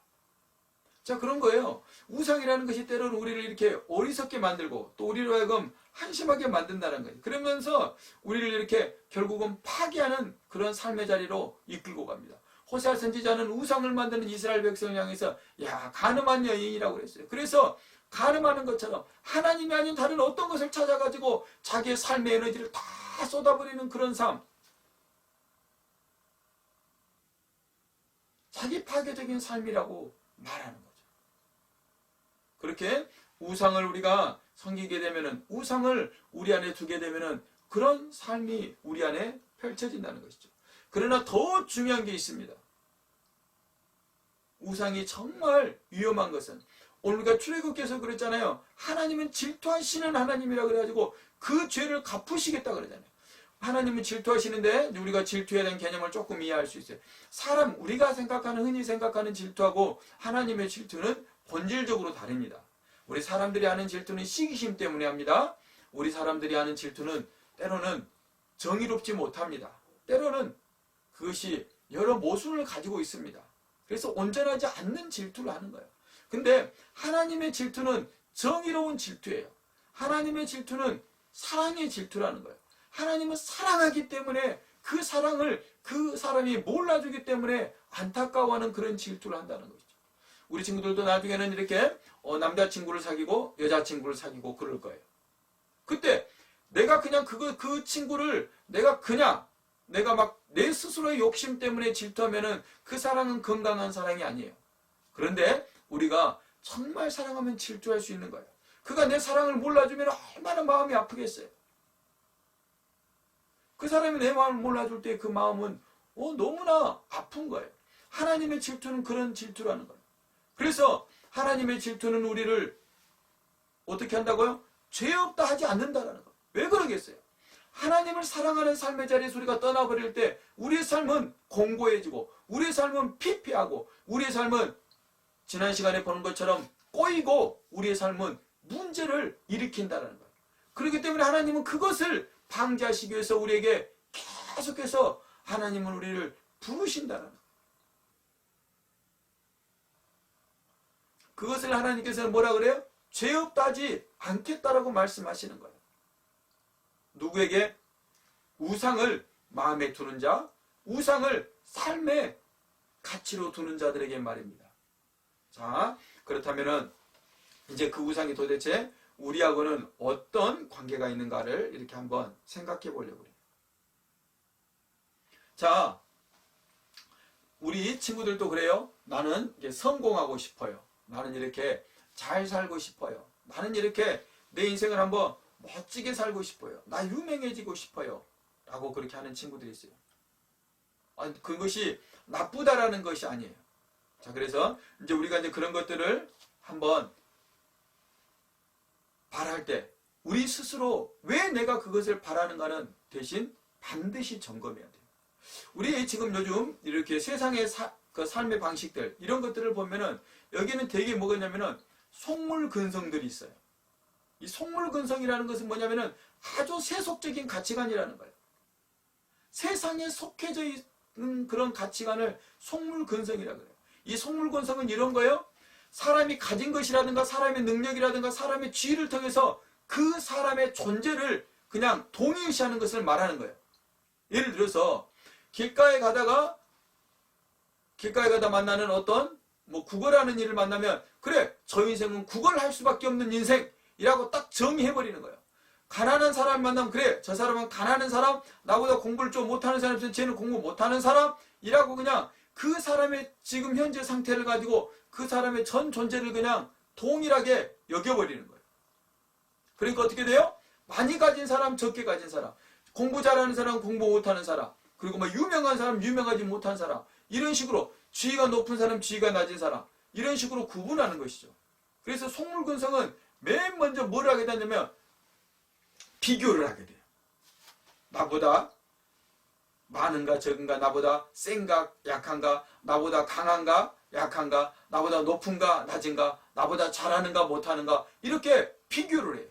자, 그런 거예요. 우상이라는 것이 때로는 우리를 이렇게 어리석게 만들고 또 우리로 하여금 한심하게 만든다는 거예요. 그러면서 우리를 이렇게 결국은 파괴하는 그런 삶의 자리로 이끌고 갑니다. 호세아 선지자는 우상을 만드는 이스라엘 백성을 향해서 야, 간음한 여인이라고 그랬어요. 그래서 간음하는 것처럼 하나님이 아닌 다른 어떤 것을 찾아가지고 자기의 삶의 에너지를 다 쏟아버리는 그런 삶, 자기 파괴적인 삶이라고 말하는 거죠. 그렇게 우상을 우리가 섬기게 되면은, 우상을 우리 안에 두게 되면은 그런 삶이 우리 안에 펼쳐진다는 것이죠. 그러나 더 중요한 게 있습니다. 우상이 정말 위험한 것은, 오늘 우리가 출애굽기에서 그랬잖아요. 하나님은 질투하시는 하나님이라 그래가지고 그 죄를 갚으시겠다 그러잖아요. 하나님은 질투하시는데 우리가 질투에 대한 개념을 조금 이해할 수 있어요. 우리가 흔히 생각하는 질투하고 하나님의 질투는 본질적으로 다릅니다. 우리 사람들이 하는 질투는 시기심 때문에 합니다. 우리 사람들이 하는 질투는 때로는 정의롭지 못합니다. 때로는 그것이 여러 모순을 가지고 있습니다. 그래서 온전하지 않는 질투를 하는 거예요. 근데 하나님의 질투는 정의로운 질투예요. 하나님의 질투는 사랑의 질투라는 거예요. 하나님은 사랑하기 때문에 그 사랑을 그 사람이 몰라주기 때문에 안타까워하는 그런 질투를 한다는 것이죠. 우리 친구들도 나중에는 이렇게 남자친구를 사귀고 여자친구를 사귀고 그럴 거예요. 그때 내가 그냥 그 친구를 내가 막 내 스스로의 욕심 때문에 질투하면은 그 사랑은 건강한 사랑이 아니에요. 그런데 우리가 정말 사랑하면 질투할 수 있는 거예요. 그가 내 사랑을 몰라주면 얼마나 마음이 아프겠어요. 그 사람이 내 마음을 몰라줄 때 그 마음은 너무나 아픈 거예요. 하나님의 질투는 그런 질투라는 거예요. 그래서 하나님의 질투는 우리를 어떻게 한다고요? 죄 없다 하지 않는다라는 거예요. 왜 그러겠어요? 하나님을 사랑하는 삶의 자리에서 우리가 떠나버릴 때 우리의 삶은 공고해지고 우리의 삶은 피폐하고 우리의 삶은 지난 시간에 보는 것처럼 꼬이고 우리의 삶은 문제를 일으킨다는 거예요. 그렇기 때문에 하나님은 그것을 방지하시기 위해서 우리에게 계속해서 하나님은 우리를 부르신다는 거예요. 그것을 하나님께서는 뭐라 그래요? 죄 없다 하지 않겠다라고 말씀하시는 거예요. 누구에게? 우상을 마음에 두는 자, 우상을 삶의 가치로 두는 자들에게 말입니다. 자, 그렇다면은 이제 그 우상이 도대체 우리하고는 어떤 관계가 있는가를 이렇게 한번 생각해 보려고 해요. 자, 우리 친구들도 그래요. 나는 이게 성공하고 싶어요. 나는 이렇게 잘 살고 싶어요. 나는 이렇게 내 인생을 한번 멋지게 살고 싶어요. 나 유명해지고 싶어요. 라고 그렇게 하는 친구들이 있어요. 아니, 그것이 나쁘다라는 것이 아니에요. 자, 그래서 이제 우리가 이제 그런 것들을 한번 바랄 때 우리 스스로 왜 내가 그것을 바라는가는 대신 반드시 점검해야 돼요. 우리 지금 요즘 이렇게 세상의 그 삶의 방식들 이런 것들을 보면은 여기는 되게 뭐냐면은 속물근성들이 있어요. 이 속물근성이라는 것은 뭐냐면은 아주 세속적인 가치관이라는 거예요. 세상에 속해져 있는 그런 가치관을 속물근성이라고 해요. 이 속물근성은 이런 거예요. 사람이 가진 것이라든가 사람의 능력이라든가 사람의 지위를 통해서 그 사람의 존재를 그냥 동일시하는 것을 말하는 거예요. 예를 들어서 길가에 가다 만나는 어떤 구걸하는 일을 만나면 그래 저 인생은 구걸할 수밖에 없는 인생이라고 딱 정의해버리는 거예요. 가난한 사람 만나면 그래 저 사람은 가난한 사람, 나보다 공부를 좀 못하는 사람 있으면 쟤는 공부 못하는 사람이라고 그냥 그 사람의 지금 현재 상태를 가지고 그 사람의 전 존재를 그냥 동일하게 여겨버리는 거예요. 그러니까 어떻게 돼요? 많이 가진 사람, 적게 가진 사람, 공부 잘하는 사람, 공부 못하는 사람, 그리고 유명한 사람, 유명하지 못한 사람, 이런 식으로 지위가 높은 사람, 지위가 낮은 사람, 이런 식으로 구분하는 것이죠. 그래서 속물근성은 맨 먼저 뭘 하게 되냐면 비교를 하게 돼요. 나보다 많은가 적은가, 나보다 센가 약한가, 나보다 강한가 약한가, 나보다 높은가 낮은가, 나보다 잘하는가 못하는가, 이렇게 비교를 해요.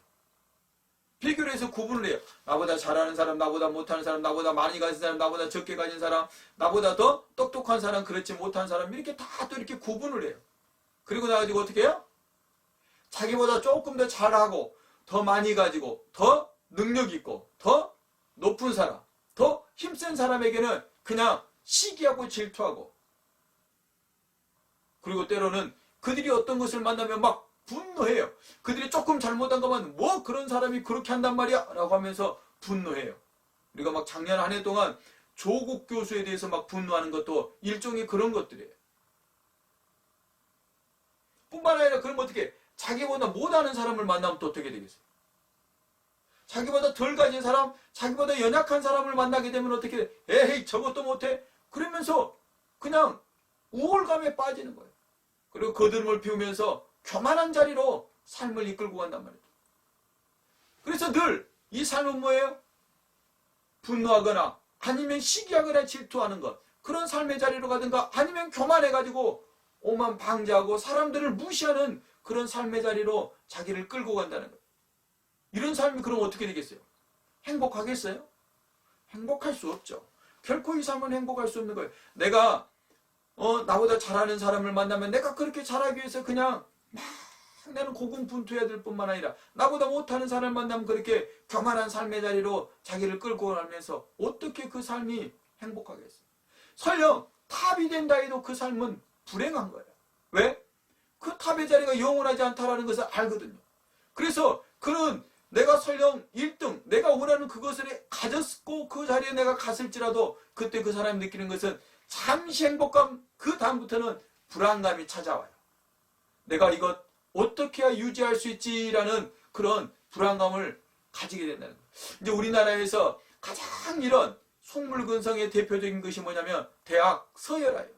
비교를 해서 구분을 해요. 나보다 잘하는 사람, 나보다 못하는 사람, 나보다 많이 가진 사람, 나보다 적게 가진 사람, 나보다 더 똑똑한 사람, 그렇지 못한 사람, 이렇게 다 또 이렇게 구분을 해요. 그리고 나가지고 어떻게 해요? 자기보다 조금 더 잘하고 더 많이 가지고 더 능력 있고 더 높은 사람, 더 힘센 사람에게는 그냥 시기하고 질투하고, 그리고 때로는 그들이 어떤 것을 만나면 막 분노해요. 그들이 조금 잘못한 거면 뭐 그런 사람이 그렇게 한단 말이야 라고 하면서 분노해요. 우리가 막 작년 한 해 동안 조국 교수에 대해서 막 분노하는 것도 일종의 그런 것들이에요. 뿐만 아니라 그럼 어떻게 자기보다 못하는 사람을 만나면 또 어떻게 되겠어요? 자기보다 덜 가진 사람, 자기보다 연약한 사람을 만나게 되면 어떻게 돼? 에헤이 저것도 못해? 그러면서 그냥 우월감에 빠지는 거예요. 그리고 거드름을 피우면서 교만한 자리로 삶을 이끌고 간단 말이죠. 그래서 늘 이 삶은 뭐예요? 분노하거나 아니면 시기하거나 질투하는 것, 그런 삶의 자리로 가든가 아니면 교만해가지고 오만 방자하고 사람들을 무시하는 그런 삶의 자리로 자기를 끌고 간다는 거예요. 이런 삶이 그럼 어떻게 되겠어요? 행복하겠어요? 행복할 수 없죠. 결코 이 삶은 행복할 수 없는 거예요. 내가 나보다 잘하는 사람을 만나면 내가 그렇게 잘하기 위해서 그냥 막 나는 고군분투해야 될 뿐만 아니라 나보다 못하는 사람을 만나면 그렇게 교만한 삶의 자리로 자기를 끌고 가면서 어떻게 그 삶이 행복하겠어요? 설령 탑이 된다 해도 그 삶은 불행한 거예요. 왜? 그 탑의 자리가 영원하지 않다라는 것을 알거든요. 그래서 그는 내가 설령 1등, 내가 원하는 그것을 가졌고 그 자리에 내가 갔을지라도 그때 그 사람이 느끼는 것은 잠시 행복감, 그 다음부터는 불안감이 찾아와요. 내가 이것 어떻게 해야 유지할 수 있지라는 그런 불안감을 가지게 된다는 거예요. 이제 우리나라에서 가장 이런 속물근성의 대표적인 것이 뭐냐면 대학 서열화예요.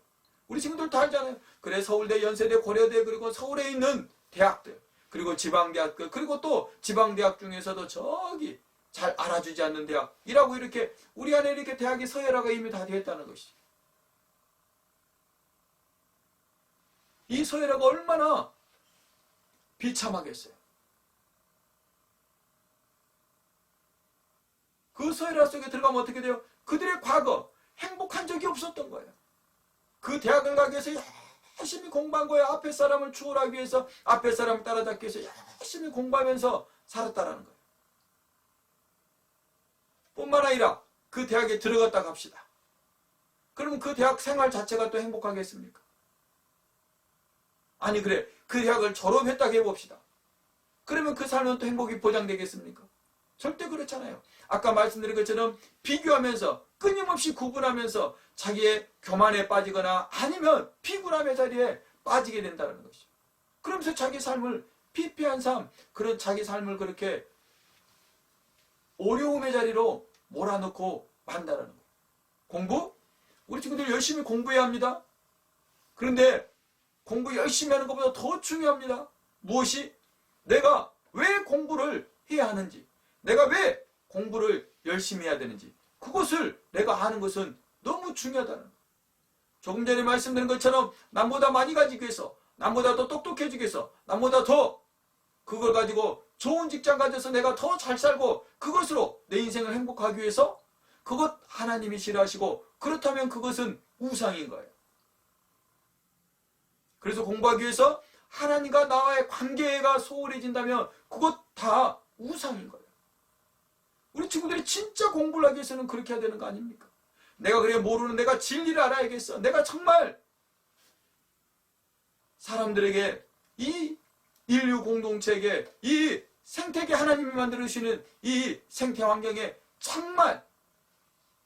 우리 친구들 다 알잖아요. 그래 서울대, 연세대, 고려대, 그리고 서울에 있는 대학들, 그리고 지방대학, 그리고 또 지방대학 중에서도 저기 잘 알아주지 않는 대학이라고 이렇게 우리 안에 이렇게 대학의 서열화가 이미 다 되어 있다는 것이죠. 이 서열화가 얼마나 비참하겠어요. 그 서열화 속에 들어가면 어떻게 돼요? 그들의 과거 행복한 적이 없었던 거예요. 그 대학을 가기 위해서 열심히 공부한 거예요. 앞에 사람을 추월하기 위해서, 앞에 사람을 따라잡기 위해서 열심히 공부하면서 살았다라는 거예요. 뿐만 아니라 그 대학에 들어갔다 갑시다. 그러면 그 대학 생활 자체가 또 행복하겠습니까? 아니 그래 그 대학을 졸업했다고 해봅시다. 그러면 그 삶은 또 행복이 보장되겠습니까? 절대 그렇잖아요. 아까 말씀드린 것처럼 비교하면서 끊임없이 구분하면서 자기의 교만에 빠지거나 아니면 비굴함의 자리에 빠지게 된다는 것이죠. 그러면서 자기 삶을 피폐한 삶, 그런 자기 삶을 그렇게 어려움의 자리로 몰아넣고 만다는 거예요. 공부? 우리 친구들 열심히 공부해야 합니다. 그런데 공부 열심히 하는 것보다 더 중요합니다. 무엇이? 내가 왜 공부를 해야 하는지, 내가 왜 공부를 열심히 해야 되는지, 그것을 내가 아는 것은 너무 중요하다는 거예요. 조금 전에 말씀드린 것처럼 남보다 많이 가지기 위해서, 남보다 더 똑똑해지기 위해서, 남보다 더 그걸 가지고 좋은 직장 가져서 내가 더 잘 살고 그것으로 내 인생을 행복하기 위해서, 그것 하나님이 싫어하시고 그렇다면 그것은 우상인 거예요. 그래서 공부하기 위해서 하나님과 나와의 관계가 소홀해진다면 그것 다 우상인 거예요. 우리 친구들이 진짜 공부를 하기 위해서는 그렇게 해야 되는 거 아닙니까? 내가 그래 모르는 내가 진리를 알아야겠어. 내가 정말 사람들에게, 이 인류 공동체에게, 이 생태계 하나님이 만들어주시는 이 생태 환경에 정말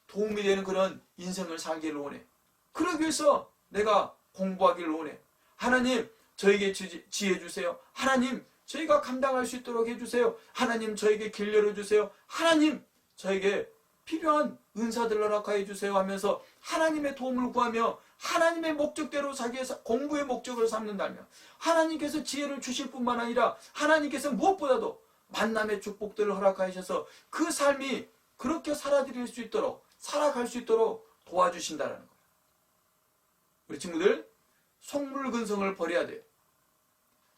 도움이 되는 그런 인생을 살기를 원해. 그러기 위해서 내가 공부하기를 원해. 하나님 저에게 지혜 주세요. 하나님 저희가 감당할 수 있도록 해주세요. 하나님 저에게 길 열어주세요. 하나님 저에게 필요한 은사들을 허락하여 주세요 하면서 하나님의 도움을 구하며 하나님의 목적대로 자기의 공부의 목적을 삼는다면, 하나님께서 지혜를 주실 뿐만 아니라 하나님께서 무엇보다도 만남의 축복들을 허락하셔서 그 삶이 그렇게 살아들일 수 있도록, 살아갈 수 있도록 도와주신다는 거예요. 우리 친구들, 속물근성을 버려야 돼요.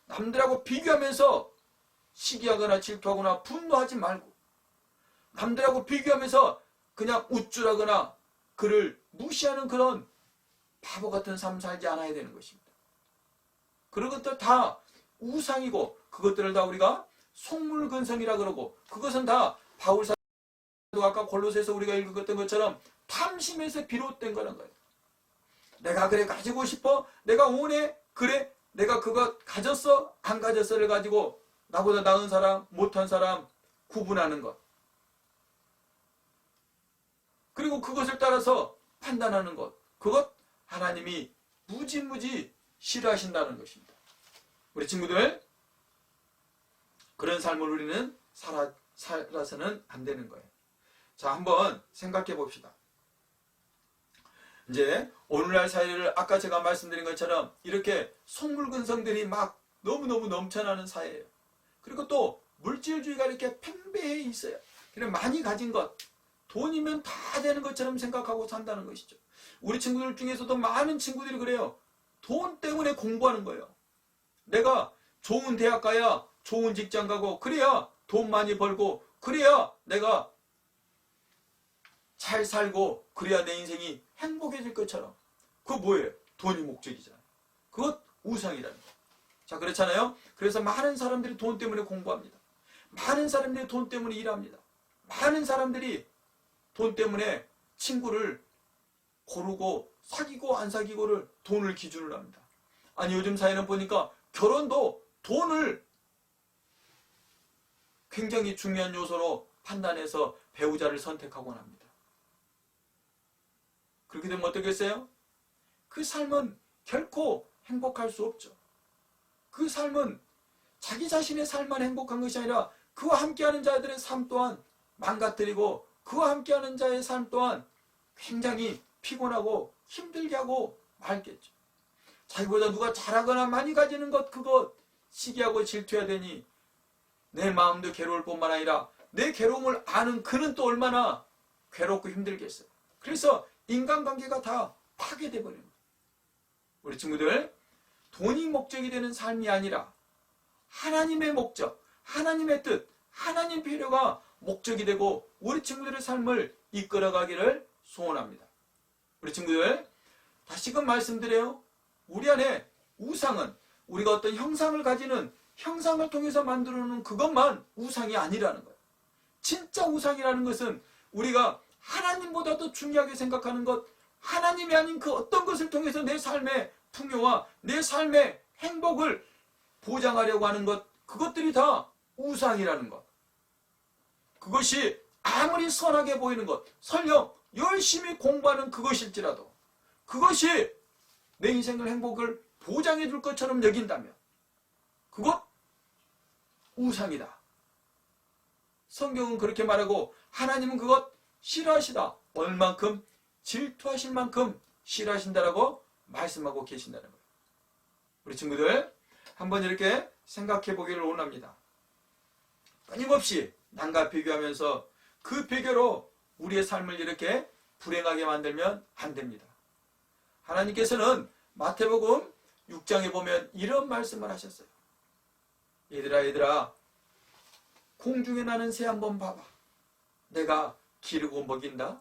남들하고 비교하면서 시기하거나 질투하거나 분노하지 말고, 남들하고 비교하면서 그냥 우쭐하거나 그를 무시하는 그런 바보 같은 삶 살지 않아야 되는 것입니다. 그런 것들 다 우상이고, 그것들을 다 우리가 속물근성이라 그러고, 그것은 다 바울 사도가 아까 골로새서 우리가 읽었던 것처럼 탐심에서 비롯된 거라는 거예요. 내가 그래 가지고 싶어, 내가 원해, 그래 내가 그거 가졌어 안 가졌어를 가지고 나보다 나은 사람 못한 사람 구분하는 것, 그리고 그것을 따라서 판단하는 것, 그것 하나님이 무지무지 싫어하신다는 것입니다. 우리 친구들, 그런 삶을 우리는 살아서는 안 되는 거예요. 자, 한번 생각해 봅시다. 이제 오늘날 사회를 아까 제가 말씀드린 것처럼 이렇게 속물근성들이 막 너무너무 넘쳐나는 사회예요. 그리고 또 물질주의가 이렇게 팽배해 있어요. 그냥 많이 가진 것, 돈이면 다 되는 것처럼 생각하고 산다는 것이죠. 우리 친구들 중에서도 많은 친구들이 그래요. 돈 때문에 공부하는 거예요. 내가 좋은 대학 가야 좋은 직장 가고, 그래야 돈 많이 벌고, 그래야 내가 잘 살고, 그래야 내 인생이 행복해질 것처럼. 그거 뭐예요? 돈이 목적이잖아요. 그것 우상이라는 거예요. 자, 그렇잖아요. 그래서 많은 사람들이 돈 때문에 공부합니다. 많은 사람들이 돈 때문에 일합니다. 많은 사람들이 돈 때문에 친구를 고르고 사귀고 안 사귀고를 돈을 기준으로 합니다. 아니, 요즘 사회는 보니까 결혼도 돈을 굉장히 중요한 요소로 판단해서 배우자를 선택하곤 합니다. 그렇게 되면 어떻겠어요? 그 삶은 결코 행복할 수 없죠. 그 삶은 자기 자신의 삶만 행복한 것이 아니라 그와 함께하는 자들의 삶 또한 망가뜨리고, 그와 함께하는 자의 삶 또한 굉장히 피곤하고 힘들게 하고 말겠죠. 자기보다 누가 잘하거나 많이 가지는 것, 그것 시기하고 질투해야 되니 내 마음도 괴로울 뿐만 아니라 내 괴로움을 아는 그는 또 얼마나 괴롭고 힘들겠어요. 그래서 인간관계가 다 파괴돼 버리는 거예요. 우리 친구들, 돈이 목적이 되는 삶이 아니라 하나님의 목적, 하나님의 뜻, 하나님 필요가 목적이 되고 우리 친구들의 삶을 이끌어가기를 소원합니다. 우리 친구들, 다시금 말씀드려요. 우리 안에 우상은 우리가 어떤 형상을 가지는, 형상을 통해서 만들어놓은 그것만 우상이 아니라는 거예요. 진짜 우상이라는 것은 우리가 하나님보다도 중요하게 생각하는 것, 하나님이 아닌 그 어떤 것을 통해서 내 삶의 풍요와 내 삶의 행복을 보장하려고 하는 것, 그것들이 다 우상이라는 것. 그것이 아무리 선하게 보이는 것, 설령 열심히 공부하는 그것일지라도 그것이 내 인생의 행복을 보장해 줄 것처럼 여긴다면 그것 우상이다. 성경은 그렇게 말하고 하나님은 그것 싫어하시다. 얼만큼? 질투하실 만큼 싫어하신다라고 말씀하고 계신다는 거예요. 우리 친구들 한번 이렇게 생각해 보기를 원합니다. 끊임없이 남과 비교하면서 그 비교로 우리의 삶을 이렇게 불행하게 만들면 안 됩니다. 하나님께서는 마태복음 6장에 보면 이런 말씀을 하셨어요. 얘들아 공중에 나는 새 한번 봐봐. 내가 기르고 먹인다.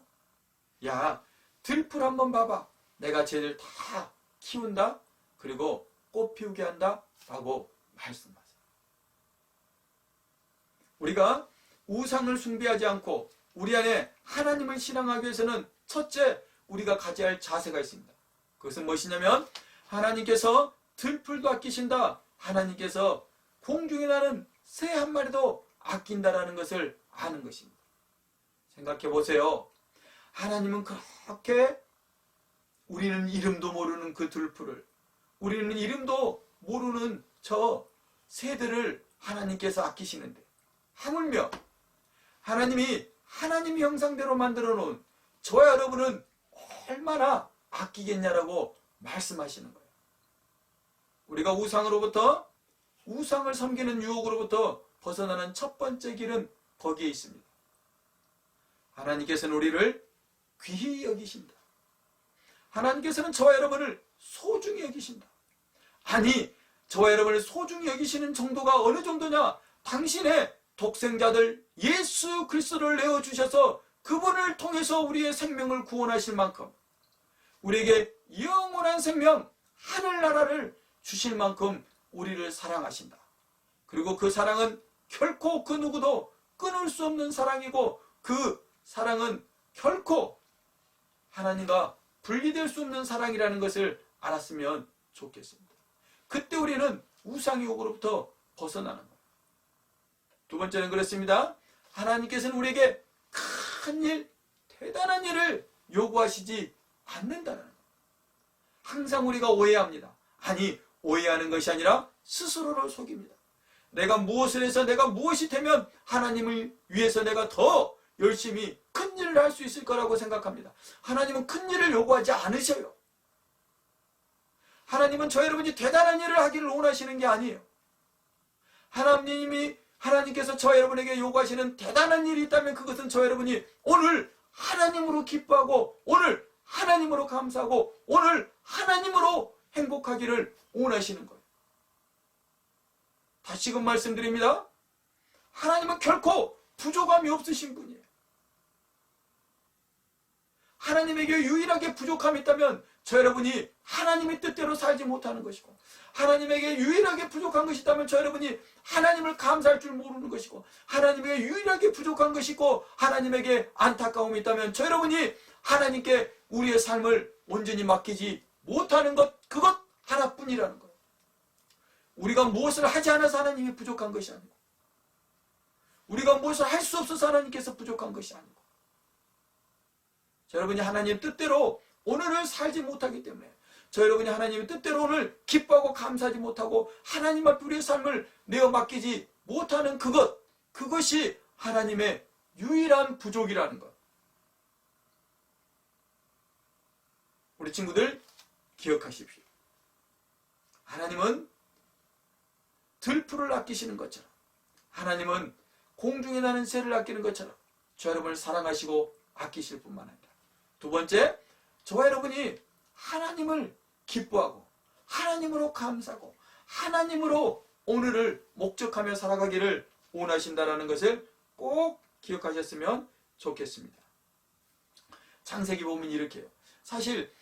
야 들풀 한번 봐봐. 내가 쟤들 다 키운다. 그리고 꽃 피우게 한다. 라고 말씀하세요. 우리가 우상을 숭배하지 않고 우리 안에 하나님을 신앙하기 위해서는 첫째 우리가 가져야 할 자세가 있습니다. 그것은 무엇이냐면 하나님께서 들풀도 아끼신다. 하나님께서 공중에 나는 새 한 마리도 아낀다라는 것을 아는 것입니다. 생각해 보세요. 하나님은 그렇게 우리는 이름도 모르는 그 들풀을, 우리는 이름도 모르는 저 새들을 하나님께서 아끼시는데 하물며 하나님이 하나님 형상대로 만들어 놓은 저와 여러분은 얼마나 아끼겠냐라고 말씀하시는 거예요. 우리가 우상을 섬기는 유혹으로부터 벗어나는 첫 번째 길은 거기에 있습니다. 하나님께서는 우리를 귀히 여기신다. 하나님께서는 저와 여러분을 소중히 여기신다. 아니, 저와 여러분을 소중히 여기시는 정도가 어느 정도냐? 당신의 독생자들 예수 그리스도를 내어주셔서 그분을 통해서 우리의 생명을 구원하실 만큼 우리에게 영원한 생명, 하늘나라를 주실 만큼 우리를 사랑하신다. 그리고 그 사랑은 결코 그 누구도 끊을 수 없는 사랑이고 그 사랑은 결코 하나님과 분리될 수 없는 사랑이라는 것을 알았으면 좋겠습니다. 그때 우리는 우상유혹으로부터 벗어나는 거예요. 두 번째는 그렇습니다. 하나님께서는 우리에게 큰 일, 대단한 일을 요구하시지 않는다는 거예요. 항상 우리가 오해합니다. 아니, 오해하는 것이 아니라 스스로를 속입니다. 내가 무엇을 해서 내가 무엇이 되면 하나님을 위해서 내가 더 열심히 큰 일을 할 수 있을 거라고 생각합니다. 하나님은 큰 일을 요구하지 않으셔요. 하나님은 저 여러분이 대단한 일을 하기를 원하시는 게 아니에요. 하나님께서 저 여러분에게 요구하시는 대단한 일이 있다면 그것은 저 여러분이 오늘 하나님으로 기뻐하고 오늘 하나님으로 감사하고 오늘 하나님으로 행복하기를 원하시는 거예요. 다시금 말씀드립니다. 하나님은 결코 부족함이 없으신 분이에요. 하나님에게 유일하게 부족함이 있다면 저 여러분이 하나님의 뜻대로 살지 못하는 것이고 하나님에게 유일하게 부족한 것이 있다면 저 여러분이 하나님을 감사할 줄 모르는 것이고 하나님에게 유일하게 부족한 것이 있고 하나님에게 안타까움이 있다면 저 여러분이 하나님께 우리의 삶을 온전히 맡기지 못하는 것 그것 하나뿐이라는 거예요. 우리가 무엇을 하지 않아서 하나님이 부족한 것이 아니고 우리가 무엇을 할 수 없어서 하나님께서 부족한 것이 아니고 저 여러분이 하나님 뜻대로 오늘을 살지 못하기 때문에 저 여러분이 하나님의 뜻대로 오늘 기뻐하고 감사하지 못하고 하나님 앞에 우리의 삶을 내어 맡기지 못하는 그것이 하나님의 유일한 부족이라는 것. 우리 친구들 기억하십시오. 하나님은 들풀을 아끼시는 것처럼 하나님은 공중에 나는 새를 아끼는 것처럼 저 여러분을 사랑하시고 아끼실 뿐만 아니라 두 번째, 저와 여러분이 하나님을 기뻐하고 하나님으로 감사하고 하나님으로 오늘을 목적하며 살아가기를 원하신다라는 것을 꼭 기억하셨으면 좋겠습니다. 창세기 보면 이렇게 해요. 사실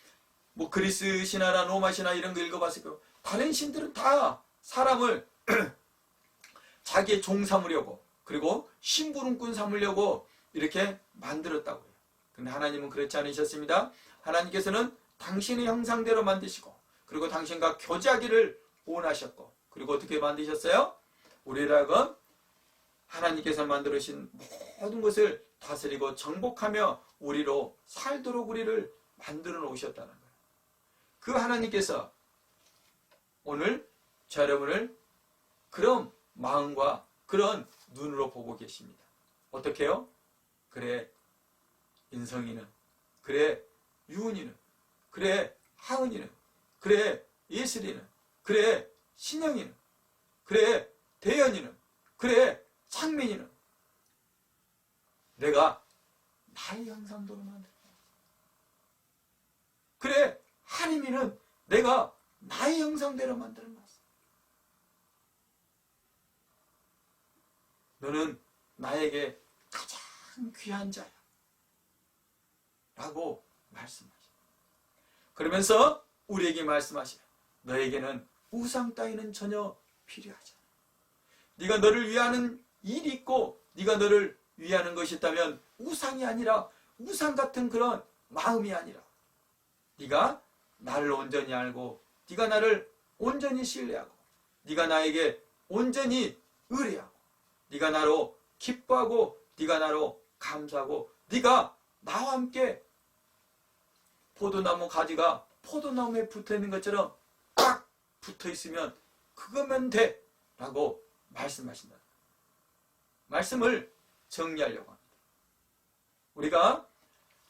그리스 신화나 로마 신화 이런 거 읽어봤을 거예요. 다른 신들은 다 사람을 자기의 종 삼으려고 그리고 심부름꾼 삼으려고 이렇게 만들었다고 해요. 근데 하나님은 그렇지 않으셨습니다. 하나님께서는 당신의 형상대로 만드시고 그리고 당신과 교제하기를 원하셨고 그리고 어떻게 만드셨어요? 우리를 하여금 하나님께서 만들으신 모든 것을 다스리고 정복하며 우리로 살도록 우리를 만들어 놓으셨다는 거예요. 그 하나님께서 오늘 저 여러분을 그런 마음과 그런 눈으로 보고 계십니다. 어떻게요? 그래 인성이는, 그래 유은이는, 그래 하은이는, 그래 예슬이는, 그래 신영이는, 그래 대연이는, 그래 창민이는 내가 나의 형상대로 만들었다. 그래 하림이는 내가 나의 형상대로 만들어놨어. 너는 나에게 가장 귀한 자야 라고 말씀하시죠. 그러면서 우리에게 말씀하시요. 너에게는 우상 따위는 전혀 필요하지 않아. 네가 너를 위하는 일이 있고 네가 너를 위하는 것이 있다면 우상이 아니라 우상 같은 그런 마음이 아니라 네가 나를 온전히 알고 네가 나를 온전히 신뢰하고 네가 나에게 온전히 의뢰하고 네가 나로 기뻐하고 네가 나로 감사하고 네가 나와 함께 포도나무 가지가 포도나무에 붙어있는 것처럼 딱 붙어있으면 그거면 돼 라고 말씀하신다. 말씀을 정리하려고 합니다. 우리가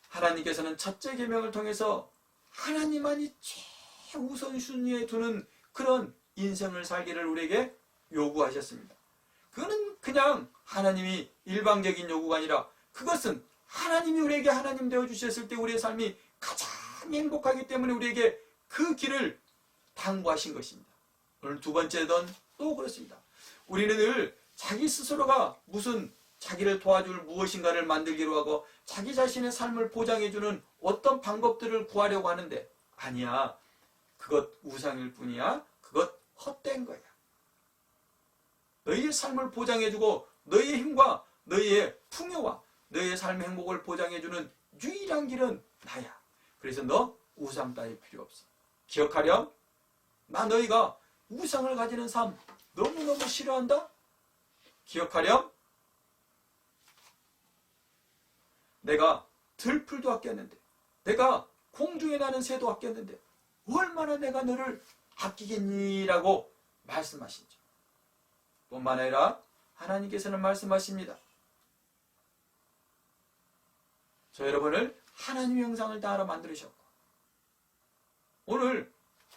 하나님께서는 첫째 계명을 통해서 하나님만이 최우선순위에 두는 그런 인생을 살기를 우리에게 요구하셨습니다. 그거는 그냥 하나님이 일방적인 요구가 아니라 그것은 하나님이 우리에게 하나님 되어주셨을 때 우리의 삶이 가장 행복하기 때문에 우리에게 그 길을 당부하신 것입니다. 오늘 두 번째는 또 그렇습니다. 우리는 늘 자기 스스로가 무슨 자기를 도와줄 무엇인가를 만들기로 하고 자기 자신의 삶을 보장해주는 어떤 방법들을 구하려고 하는데 아니야. 그것 우상일 뿐이야. 그것 헛된 거야. 너희의 삶을 보장해주고 너희의 힘과 너희의 풍요와 너희의 삶의 행복을 보장해주는 유일한 길은 나야. 그래서 너 우상 따위 필요 없어. 기억하렴. 나 너희가 우상을 가지는 삶 너무너무 싫어한다. 기억하렴. 내가 들풀도 아꼈는데 내가 공중에 나는 새도 아꼈는데 얼마나 내가 너를 아끼겠니라고 말씀하시죠. 뿐만 아니라 하나님께서는 말씀하십니다. 저 여러분을 하나님의 형상을 따라 만들으셨고 오늘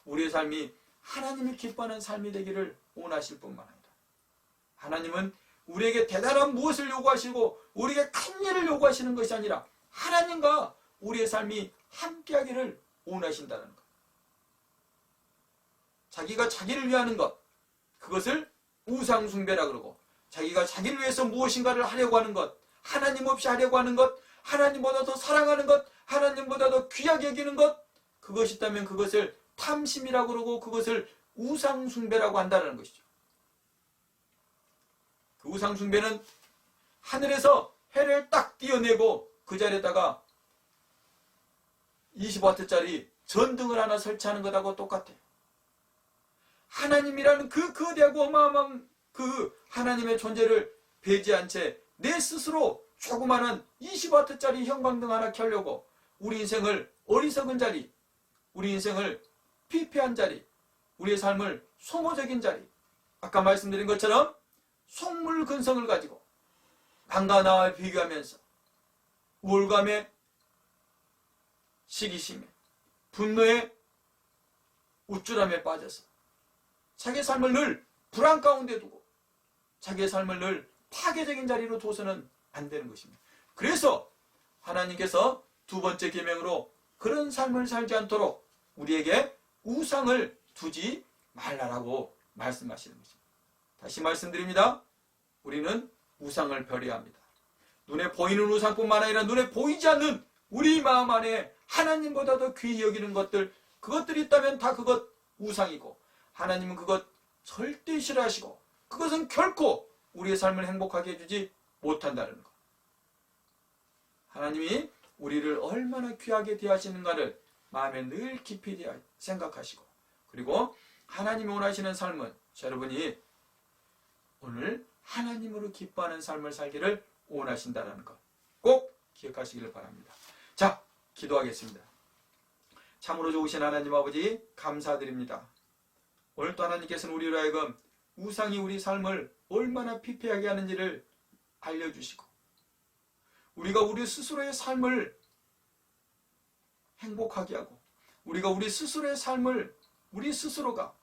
우리의 삶이 하나님이 기뻐하는 삶이 되기를 원하실 뿐만 아니라 하나님은 우리에게 대단한 무엇을 요구하시고 우리에게 큰 일을 요구하시는 것이 아니라 하나님과 우리의 삶이 함께하기를 원하신다는 것. 자기가 자기를 위하는 것, 그것을 우상숭배라 그러고 자기가 자기를 위해서 무엇인가를 하려고 하는 것, 하나님 없이 하려고 하는 것, 하나님보다 더 사랑하는 것, 하나님보다 더 귀하게 여기는 것, 그것이 있다면 그것을 탐심이라고 그러고 그것을 우상숭배라고 한다는 것이죠. 그 우상숭배는 하늘에서 해를 딱 띄어내고 그 자리에다가 20W짜리 전등을 하나 설치하는 것하고 똑같아요. 하나님이라는 그 거대하고 어마어마한 그 하나님의 존재를 배제한 채 내 스스로 조그마한 20W짜리 형광등 하나 켜려고 우리 인생을 어리석은 자리, 우리 인생을 피폐한 자리, 우리의 삶을 소모적인 자리, 아까 말씀드린 것처럼 속물 근성을 가지고 남과 나와 비교하면서 우울감에 시기심에 분노에 우쭐함에 빠져서 자기의 삶을 늘 불안 가운데 두고 자기의 삶을 늘 파괴적인 자리로 둬서는 안 되는 것입니다. 그래서 하나님께서 두 번째 계명으로 그런 삶을 살지 않도록 우리에게 우상을 두지 말라라고 말씀하시는 것입니다. 다시 말씀드립니다. 우리는 우상을 버려야 합니다. 눈에 보이는 우상뿐만 아니라 눈에 보이지 않는 우리 마음 안에 하나님보다 더 귀히 여기는 것들, 그것들이 있다면 다 그것 우상이고 하나님은 그것 절대 싫어하시고 그것은 결코 우리의 삶을 행복하게 해주지 못한다는 것. 하나님이 우리를 얼마나 귀하게 대하시는가를 마음에 늘 깊이 생각하시고 그리고 하나님이 원하시는 삶은 여러분이 오늘 하나님으로 기뻐하는 삶을 살기를 원하신다는 것 꼭 기억하시기를 바랍니다. 자, 기도하겠습니다. 참으로 좋으신 하나님 아버지 감사드립니다. 오늘도 하나님께서는 우리로 하여금 우상이 우리 삶을 얼마나 피폐하게 하는지를 알려주시고 우리가 우리 스스로의 삶을 행복하게 하고 우리가 우리 스스로의 삶을 우리 스스로가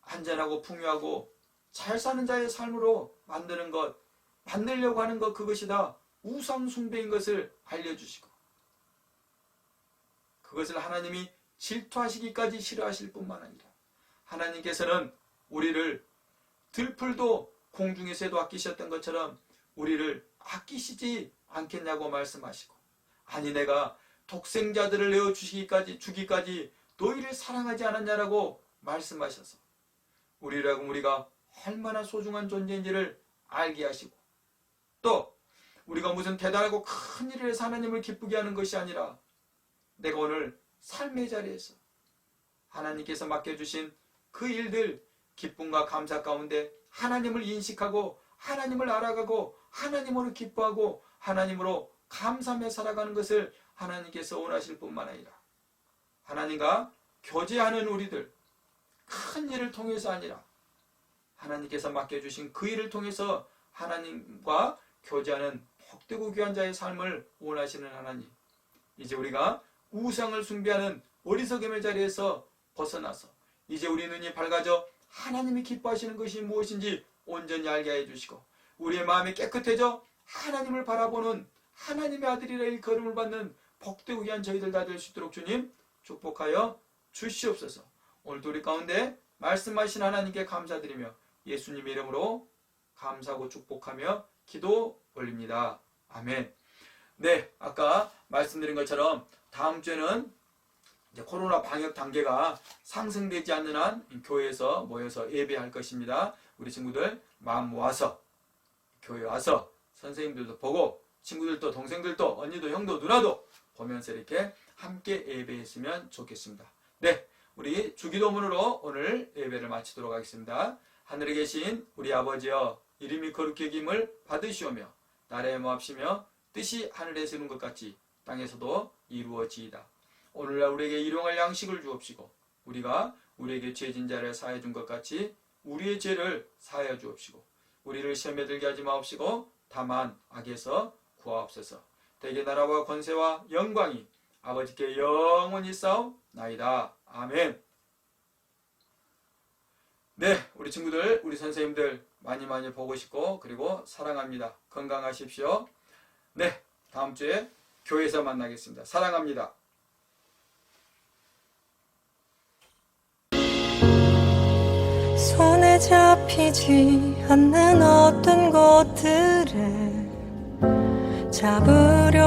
안전하고 풍요하고 잘 사는 자의 삶으로 만드는 것, 만들려고 하는 것, 그것이 다 우상 숭배인 것을 알려주시고 그것을 하나님이 질투하시기까지 싫어하실 뿐만 아니라 하나님께서는 우리를 들풀도 공중에서도 아끼셨던 것처럼 우리를 아끼시지 않겠냐고 말씀하시고 아니 내가 독생자들을 주기까지 너희를 사랑하지 않았냐라고 말씀하셔서 우리가 얼마나 소중한 존재인지를 알게 하시고 또 우리가 무슨 대단하고 큰 일을 해서 하나님을 기쁘게 하는 것이 아니라 내가 오늘 삶의 자리에서 하나님께서 맡겨주신 그 일들 기쁨과 감사 가운데 하나님을 인식하고 하나님을 알아가고 하나님으로 기뻐하고 하나님으로 감사하며 살아가는 것을 하나님께서 원하실 뿐만 아니라 하나님과 교제하는 우리들 큰 일을 통해서 아니라 하나님께서 맡겨주신 그 일을 통해서 하나님과 교제하는 복되고 귀한 자의 삶을 원하시는 하나님, 이제 우리가 우상을 숭배하는 어리석음의 자리에서 벗어나서 이제 우리 눈이 밝아져 하나님이 기뻐하시는 것이 무엇인지 온전히 알게 해주시고 우리의 마음이 깨끗해져 하나님을 바라보는 하나님의 아들이라 일컬음을 받는 복되고 귀한 저희들 다 될 수 있도록 주님 축복하여 주시옵소서. 오늘도 우리 가운데 말씀하신 하나님께 감사드리며 예수님의 이름으로 감사하고 축복하며 기도 올립니다. 아멘. 네, 아까 말씀드린 것처럼 다음 주에는 이제 코로나 방역 단계가 상승되지 않는 한 교회에서 모여서 예배할 것입니다. 우리 친구들 마음 모아서 교회 와서 선생님들도 보고 친구들도 동생들도 언니도 형도 누나도 보면서 이렇게 함께 예배했으면 좋겠습니다. 네, 우리 주기도문으로 오늘 예배를 마치도록 하겠습니다. 하늘에 계신 우리 아버지여, 이름이 거룩히 여김을 받으시오며 나라에 모합시며 뜻이 하늘에서 이룬 것 같이 땅에서도 이루어지이다. 오늘날 우리에게 일용할 양식을 주옵시고 우리가 우리에게 죄진 자를 사하여 준 것 같이 우리의 죄를 사하여 주옵시고 우리를 시험에 들게 하지 마옵시고 다만 악에서 구하옵소서. 대개 나라와 권세와 영광이 아버지께 영원히 싸움나이다. 아멘. 네, 우리 친구들, 우리 선생님들 많이 보고 싶고 그리고 사랑합니다. 건강하십시오. 네, 다음 주에 교회에서 만나겠습니다. 사랑합니다. 손에 잡히지 않는 어떤 것들을 잡으려